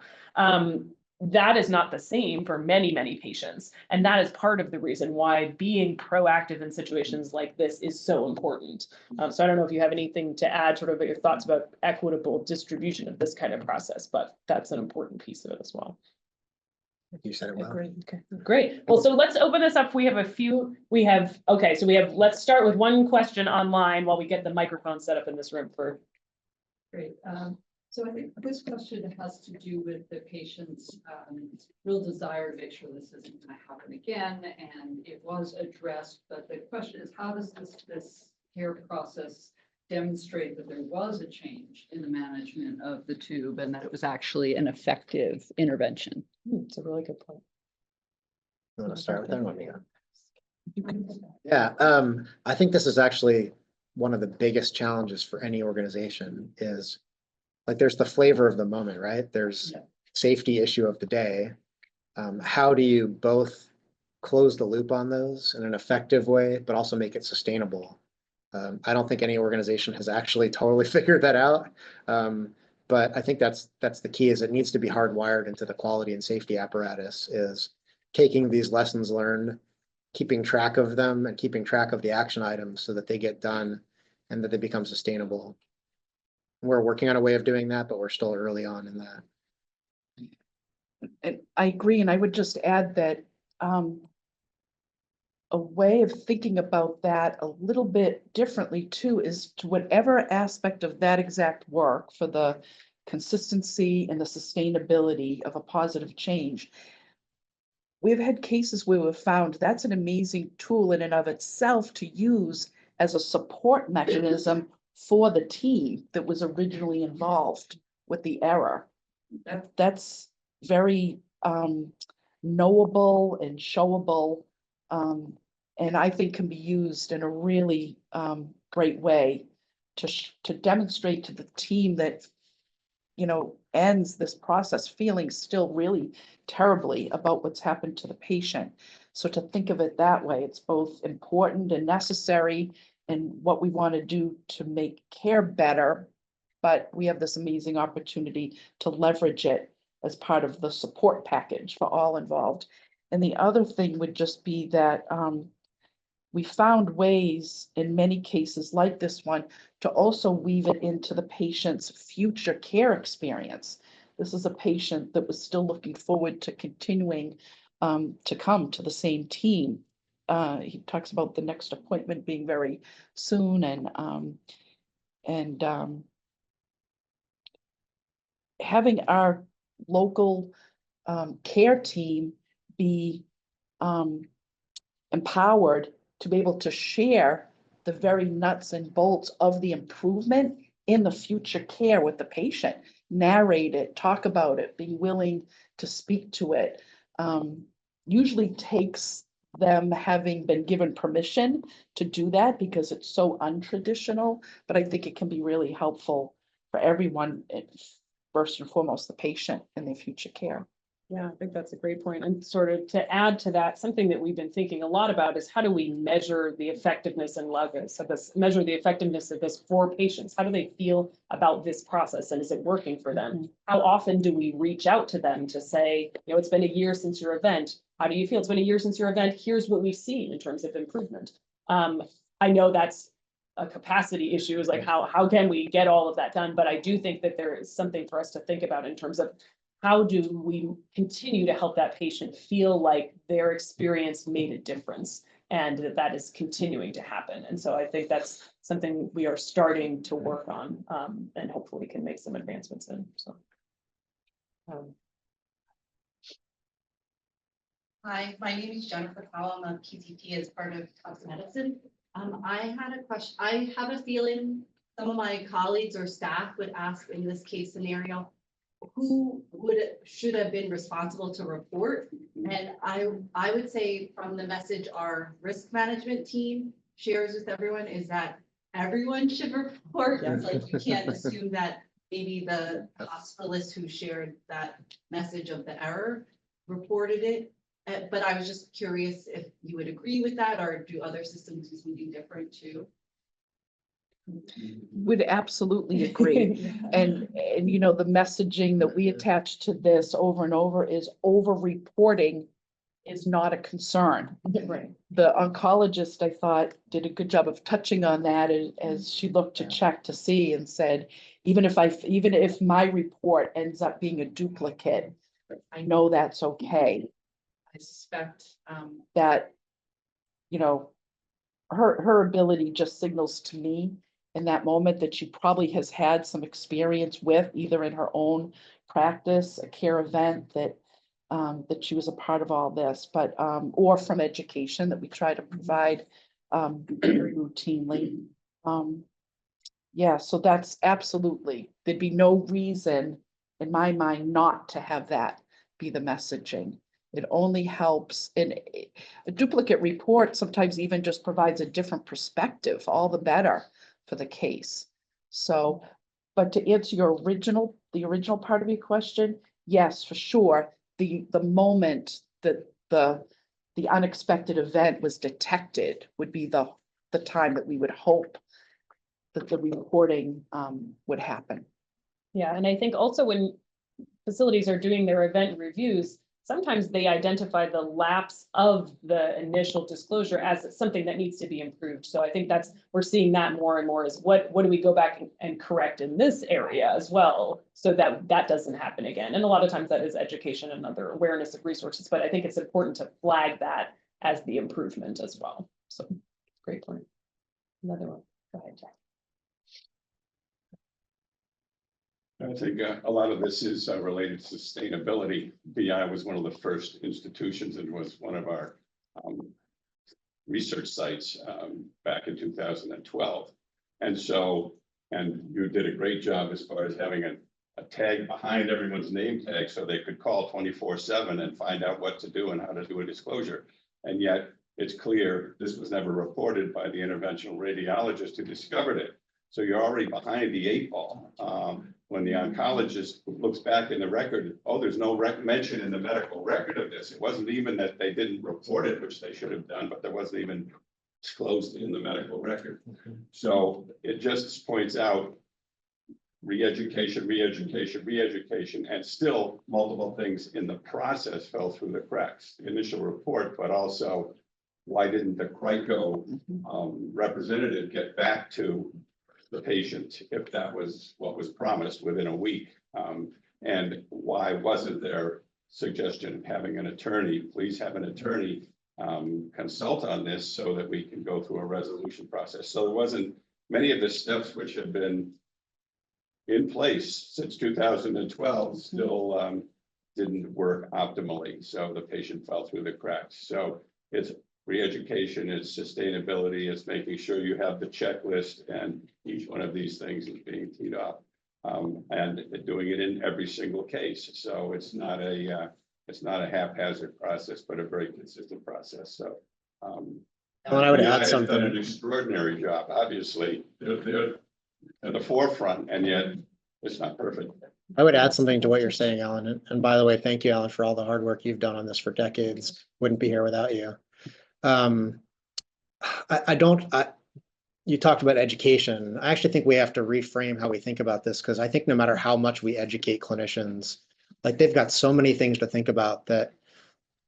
That is not the same for many, many patients. And that is part of the reason why being proactive in situations like this is so important. So I don't know if you have anything to add, sort of your thoughts about equitable distribution of this kind of process, but that's an important piece of it as well. You said it well. Great. Okay, great. Well, so let's open this up. Let's start with one question online while we get the microphone set up in this room for. Great. So I think this question has to do with the patient's real desire to make sure this isn't going to happen again, and it was addressed. But the question is, how does this care process demonstrate that there was a change in the management of the tube and that it was actually an effective intervention? It's a really good point. You want to start with that one? Yeah, I think this is actually one of the biggest challenges for any organization is, like, there's the flavor of the moment, right? There's safety issue of the day. How do you both close the loop on those in an effective way, but also make it sustainable? I don't think any organization has actually totally figured that out. But I think that's the key, is it needs to be hardwired into the quality and safety apparatus, is taking these lessons learned, keeping track of them, and keeping track of the action items so that they get done and that they become sustainable. We're working on a way of doing that, but we're still early on in that. And I agree, and I would just add that a way of thinking about that a little bit differently too is to whatever aspect of that exact work for the consistency and the sustainability of a positive change. We've had cases where we've found that's an amazing tool in and of itself to use as a support mechanism for the team that was originally involved with the error. That's very knowable and showable, and I think can be used in a really great way to demonstrate to the team that, you know, ends this process feeling still really terribly about what's happened to the patient. So to think of it that way, it's both important and necessary and what we want to do to make care better, but we have this amazing opportunity to leverage it as part of the support package for all involved. And the other thing would just be that we found ways in many cases like this one to also weave it into the patient's future care experience. This is a patient that was still looking forward to continuing to come to the same team. He talks about the next appointment being very soon, and having our local care team be empowered to be able to share the very nuts and bolts of the improvement in the future care with the patient, narrate it, talk about it, be willing to speak to it, usually takes them having been given permission to do that because it's so untraditional, but I think it can be really helpful for everyone, first and foremost, the patient and their future care. Yeah, I think that's a great point. And sort of to add to that, something that we've been thinking a lot about is how do we measure the effectiveness and leverage of this, measure the effectiveness of this for patients? How do they feel about this process, and is it working for them? Mm-hmm. How often do we reach out to them to say, you know, it's been a year since your event. How do you feel? It's been a year since your event. Here's what we've seen in terms of improvement. I know that's a capacity issue, is like how can we get all of that done? But I do think that there is something for us to think about in terms of how do we continue to help that patient feel like their experience made a difference and that that is continuing to happen. And so I think that's something we are starting to work on, and hopefully can make some advancements in. So. Hi, my name is Jennifer Powell. I'm a PCP as part of Tufts Medicine. I had a question. I have a feeling some of my colleagues or staff would ask in this case scenario, who should have been responsible to report? And I would say from the message, our risk management team shares with everyone is that everyone should report. It's like you can't assume that maybe the hospitalist who shared that message of the error reported it. But I was just curious if you would agree with that, or do other systems do something different too? Would absolutely agree. And you know, the messaging that we attach to this over and over is over-reporting is not a concern. Right. The oncologist, I thought, did a good job of touching on that as she looked to check to see and said, even if my report ends up being a duplicate, I know that's okay. I suspect that, you know, her ability just signals to me in that moment that she probably has had some experience with, either in her own practice, a care event that she was a part of all this, but or from education that we try to provide routinely. Yeah, so that's absolutely, there'd be no reason in my mind not to have that be the messaging. It only helps, and a duplicate report sometimes even just provides a different perspective, all the better for the case. So, but to answer the original part of your question, yes, for sure. The moment that the unexpected event was detected would be the time that we would hope that the reporting would happen. Yeah, and I think also when facilities are doing their event reviews, sometimes they identify the lapse of the initial disclosure as something that needs to be improved. So I think we're seeing that more and more is what do we go back and correct in this area as well, so that doesn't happen again. And a lot of times that is education and other awareness of resources, but I think it's important to flag that as the improvement as well. So great point. Another one, go ahead, Jack. I think a lot of this is related to sustainability. BI was one of the first institutions and was one of our research sites back in 2012. And you did a great job as far as having a tag behind everyone's name tag so they could call 24/7 and find out what to do and how to do a disclosure. And yet it's clear this was never reported by the interventional radiologist who discovered it. So you're already behind the 8 ball. When the oncologist looks back in the record, there's no mention in the medical record of this. It wasn't even that they didn't report it, which they should have done, but there wasn't even disclosed in the medical record. So it just points out re-education, and still multiple things in the process fell through the cracks. The initial report, but also why didn't the CRICO representative get back to the patient if that was what was promised within a week? And why wasn't there suggestion of having an attorney, please have an attorney consult on this so that we can go through a resolution process? So there wasn't many of the steps which have been in place since 2012 still didn't work optimally. So the patient fell through the cracks. So it's re-education, it's sustainability, it's making sure you have the checklist, and each one of these things is being teed up, and doing it in every single case. So it's not a haphazard process, but a very consistent process. So I would add done something. an extraordinary job. Obviously, they're at the forefront, and yet it's not perfect. I would add something to what you're saying, Alan. And by the way, thank you, Alan, for all the hard work you've done on this for decades. Wouldn't be here without you. You talked about education. I actually think we have to reframe how we think about this, because I think no matter how much we educate clinicians, like they've got so many things to think about that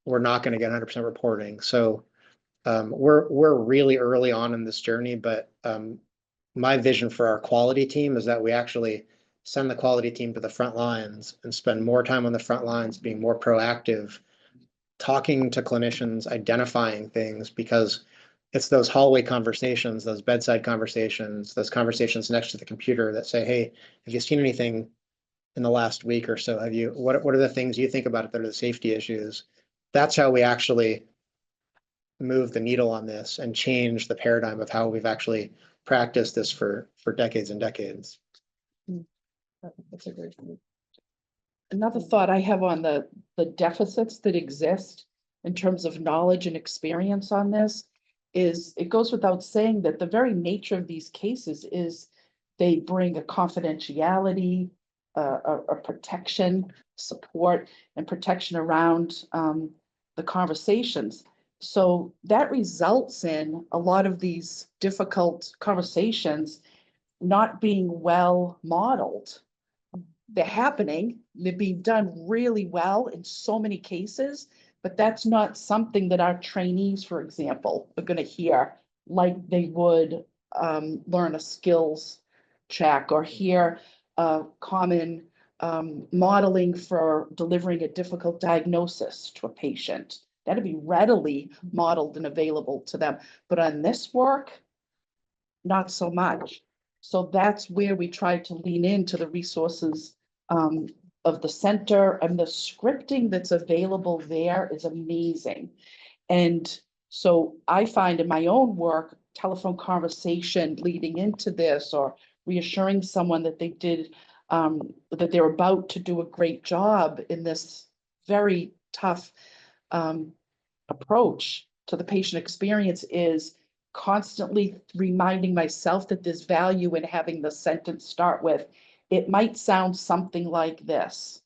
we're not going to get 100% reporting. So we're really early on in this journey, but my vision for our quality team is that we actually send the quality team to the front lines and spend more time on the front lines, being more proactive, talking to clinicians, identifying things, because it's those hallway conversations, those bedside conversations, those conversations next to the computer that say, hey, have you seen anything in the last week or so? What are the things you think about it that are the safety issues? That's how we actually move the needle on this and change the paradigm of how we've actually practiced this for decades and decades. That's a great point. Another thought I have on the deficits that exist in terms of knowledge and experience on this is, it goes without saying that the very nature of these cases is they bring a confidentiality, a protection, support, and protection around the conversations. So that results in a lot of these difficult conversations not being well modeled. They're happening, they're being done really well in so many cases, but that's not something that our trainees, for example, are gonna hear like they would learn a skills check or hear a common modeling for delivering a difficult diagnosis to a patient. That'd be readily modeled and available to them. But on this work, not so much. So that's where we try to lean into the resources of the center, and the scripting that's available there is amazing. And so I find in my own work, telephone conversation leading into this, or reassuring someone that they did, that they're about to do a great job in this very tough approach to the patient experience, is constantly reminding myself that there's value in having the sentence start with, it might sound something like this.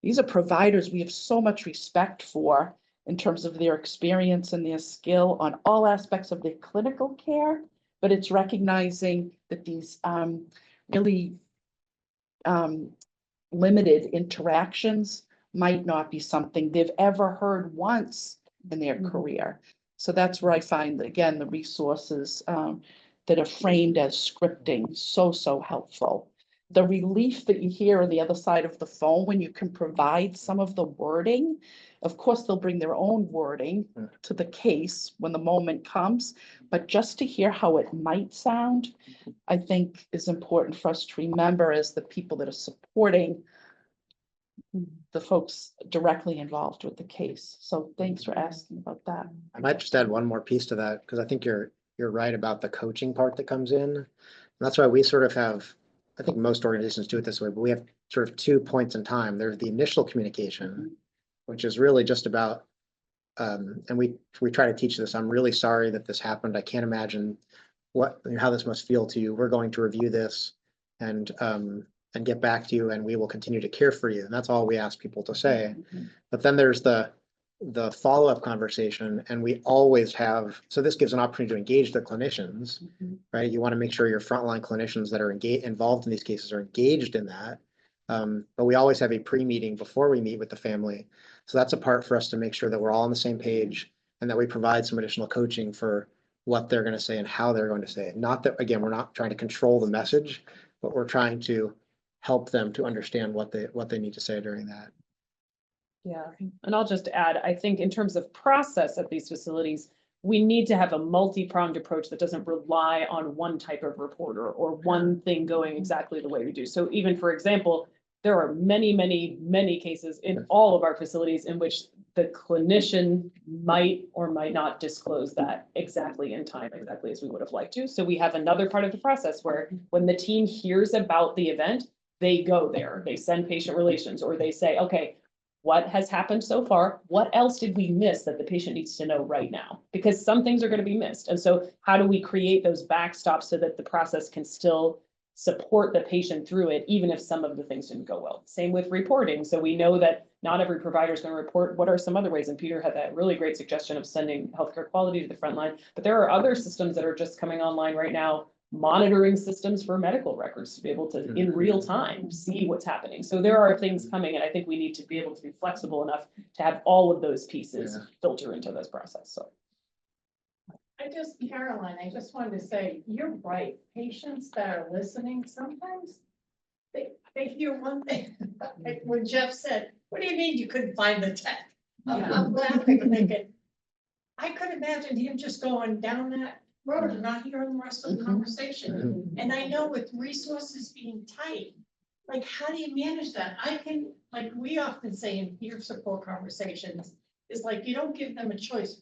These are providers we have so much respect for in terms of their experience and their skill on all aspects of their clinical care, but it's recognizing that these really limited interactions might not be something they've ever heard once in their career. So that's where I find, again, the resources that are framed as scripting so helpful. The relief that you hear on the other side of the phone when you can provide some of the wording, of course, they'll bring their own wording to the case when the moment comes, but just to hear how it might sound, I think is important for us to remember as the people that are supporting the folks directly involved with the case. So thanks for asking about that. I might just add one more piece to that, because I think you're right about the coaching part that comes in. And that's why we sort of have, I think most organizations do it this way, but we have sort of 2 points in time. There's the initial communication, which is really just about, and we try to teach this. I'm really sorry that this happened. I can't imagine how this must feel to you. We're going to review this and get back to you, and we will continue to care for you. And that's all we ask people to say. But then there's the follow-up conversation, and we always have, so this gives an opportunity to engage the clinicians, right? You want to make sure your frontline clinicians that are involved in these cases are engaged in that. But we always have a pre-meeting before we meet with the family. So that's a part for us to make sure that we're all on the same page, and that we provide some additional coaching for what they're going to say and how they're going to say it. Not that, again, we're not trying to control the message, but we're trying to help them to understand what they need to say during that. Yeah, and I'll just add, I think in terms of process at these facilities, we need to have a multi-pronged approach that doesn't rely on one type of reporter or one thing going exactly the way we do. So even, for example, there are many cases in all of our facilities in which the clinician might or might not disclose that exactly in time, exactly as we would have liked to. So we have another part of the process where when the team hears about the event, they go there, they send patient relations, or they say, okay, what has happened so far? What else did we miss that the patient needs to know right now? Because some things are going to be missed. And so how do we create those backstops so that the process can still support the patient through it, even if some of the things didn't go well? Same with reporting. So we know that not every provider is going to report. What are some other ways? And Peter had that really great suggestion of sending healthcare quality to the front line. But there are other systems that are just coming online right now, monitoring systems for medical records to be able to, in real time, see what's happening. So there are things coming, and I think we need to be able to be flexible enough to have all of those pieces filter into this process. So. Carolyn, I just wanted to say, you're right. Patients that are listening, sometimes they hear one thing. Like when Jeff said, what do you mean you couldn't find the tech? I'm laughing and thinking, I could imagine him just going down that road and not hearing the rest of the conversation. And I know with resources being tight, like, how do you manage that? Like we often say in peer support conversations, is like, you don't give them a choice.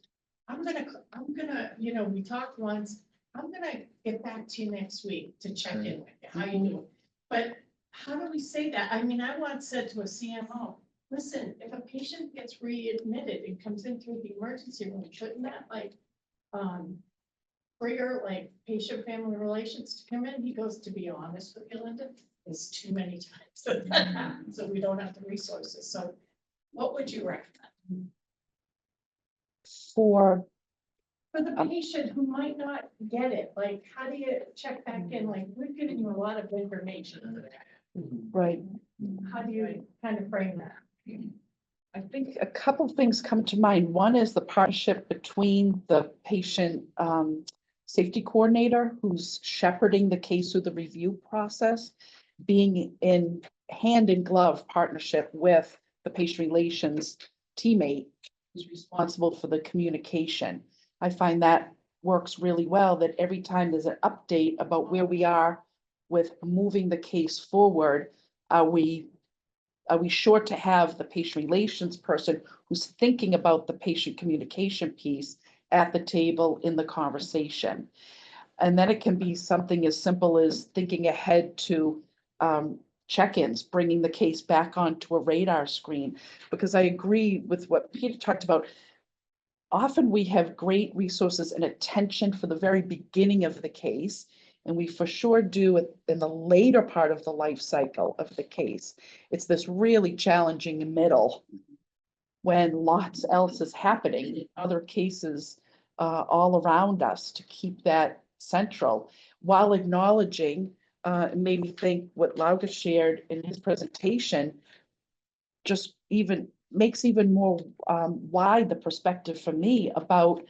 I'm gonna, we talked once, I'm gonna get back to you next week to check in with you, how you doing? But how do we say that? I mean, I once said to a CMO, listen, if a patient gets readmitted and comes in through the emergency room, shouldn't that For your like patient family relations to come in, he goes, to be honest with you, Linda, it's too many times. So we don't have the resources. So what would you recommend? For, For the patient who might not get it, like, how do you check back in? Like, we've given you a lot of information. right, How do you kind of frame that? I think a couple things come to mind. One is the partnership between the patient safety coordinator who's shepherding the case through the review process, being in hand in glove partnership with the patient relations teammate who's responsible for the communication. I find that works really well, that every time there's an update about where we are with moving the case forward, are we sure to have the patient relations person who's thinking about the patient communication piece at the table in the conversation? And then it can be something as simple as thinking ahead to check-ins, bringing the case back onto a radar screen. Because I agree with what Peter talked about. Often we have great resources and attention for the very beginning of the case. And we for sure do it in the later part of the life cycle of the case. It's this really challenging middle when lots else is happening, in other cases all around us, to keep that central while acknowledging, it made me think what Lauga shared in his presentation just even makes even more wide the perspective for me about,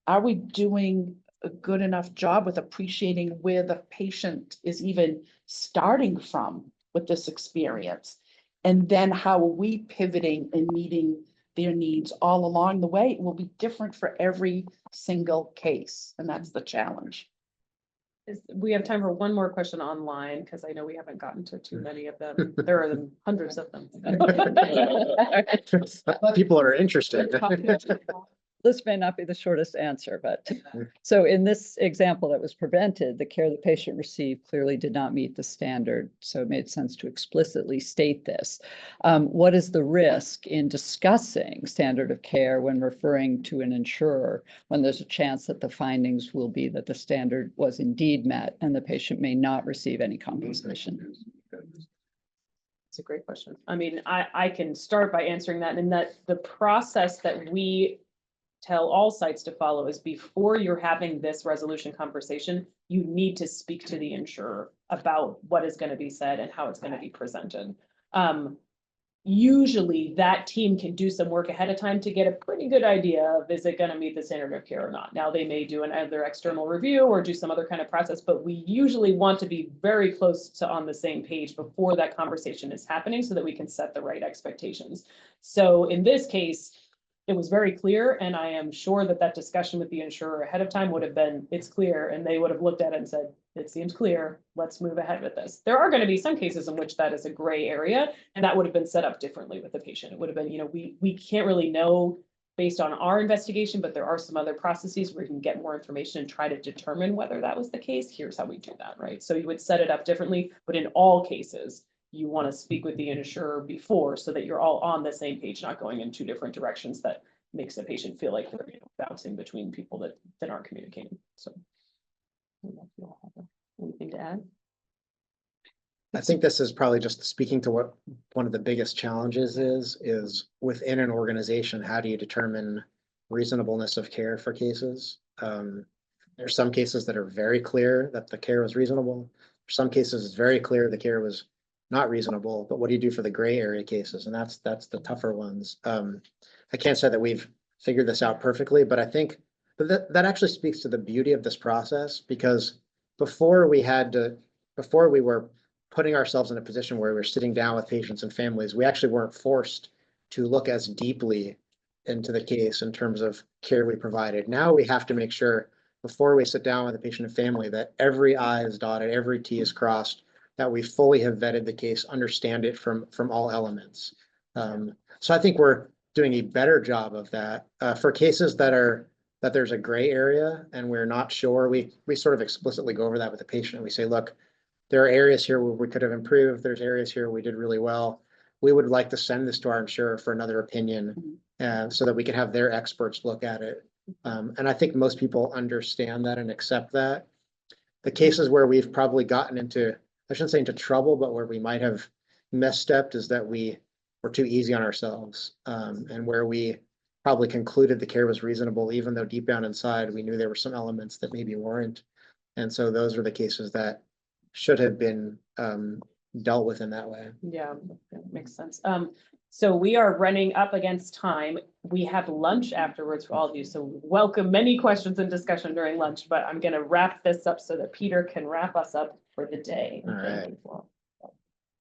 are we doing a good enough job with appreciating where the patient is even starting from with this experience? And then how are we pivoting and meeting their needs all along the way? It will be different for every single case, and that's the challenge. We have time for one more question online, because I know we haven't gotten to too many of them. There are hundreds of them. People are interested. This may not be the shortest answer, but so in this example that was prevented, the care the patient received clearly did not meet the standard. So it made sense to explicitly state this. What is the risk in discussing standard of care when referring to an insurer, when there's a chance that the findings will be that the standard was indeed met and the patient may not receive any compensation? It's a great question. I mean, I can start by answering that, in that the process that we tell all sites to follow is, before you're having this resolution conversation, you need to speak to the insurer about what is going to be said and how it's going to be presented. Usually that team can do some work ahead of time to get a pretty good idea of, is it going to meet the standard of care or not? Now they may do another external review or do some other kind of process, but we usually want to be very close to on the same page before that conversation is happening, so that we can set the right expectations. So in this case, it was very clear, and I am sure that that discussion with the insurer ahead of time would have been, it's clear, and they would have looked at it and said, it seems clear, let's move ahead with this. There are going to be some cases in which that is a gray area, and that would have been set up differently with the patient. It would have been, you know, we can't really know based on our investigation, but there are some other processes where you can get more information and try to determine whether that was the case. Here's how we do that, right? So you would set it up differently, but in all cases, you want to speak with the insurer before, so that you're all on the same page, not going in two different directions that makes the patient feel like they're, you know, bouncing between people that aren't communicating. So I don't know if you all have anything to add. I think this is probably just speaking to what one of the biggest challenges is within an organization, how do you determine reasonableness of care for cases? There's some cases that are very clear that the care was reasonable. For some cases, it's very clear the care was not reasonable, but what do you do for the gray area cases? And that's the tougher ones. I can't say that we've figured this out perfectly, but I think that actually speaks to the beauty of this process, because before we were putting ourselves in a position where we're sitting down with patients and families, we actually weren't forced to look as deeply into the case in terms of care we provided. Now we have to make sure, before we sit down with the patient and family, that every I is dotted, every T is crossed, that we fully have vetted the case, understand it from all elements. So I think we're doing a better job of that. For cases that there's a gray area and we're not sure, we sort of explicitly go over that with the patient, and we say, look, there are areas here where we could have improved. There's areas here we did really well. We would like to send this to our insurer for another opinion, so that we can have their experts look at it. And I think most people understand that and accept that. The cases where we've probably gotten into, I shouldn't say into trouble, but where we might have misstepped is that we were too easy on ourselves. And where we probably concluded the care was reasonable, even though deep down inside, we knew there were some elements that maybe weren't. And so those are the cases that should have been dealt with in that way. Yeah, that makes sense. So we are running up against time. We have lunch afterwards for all of you, so welcome many questions and discussion during lunch, but I'm gonna wrap this up so that Peter can wrap us up for the day. All Thank right. you all.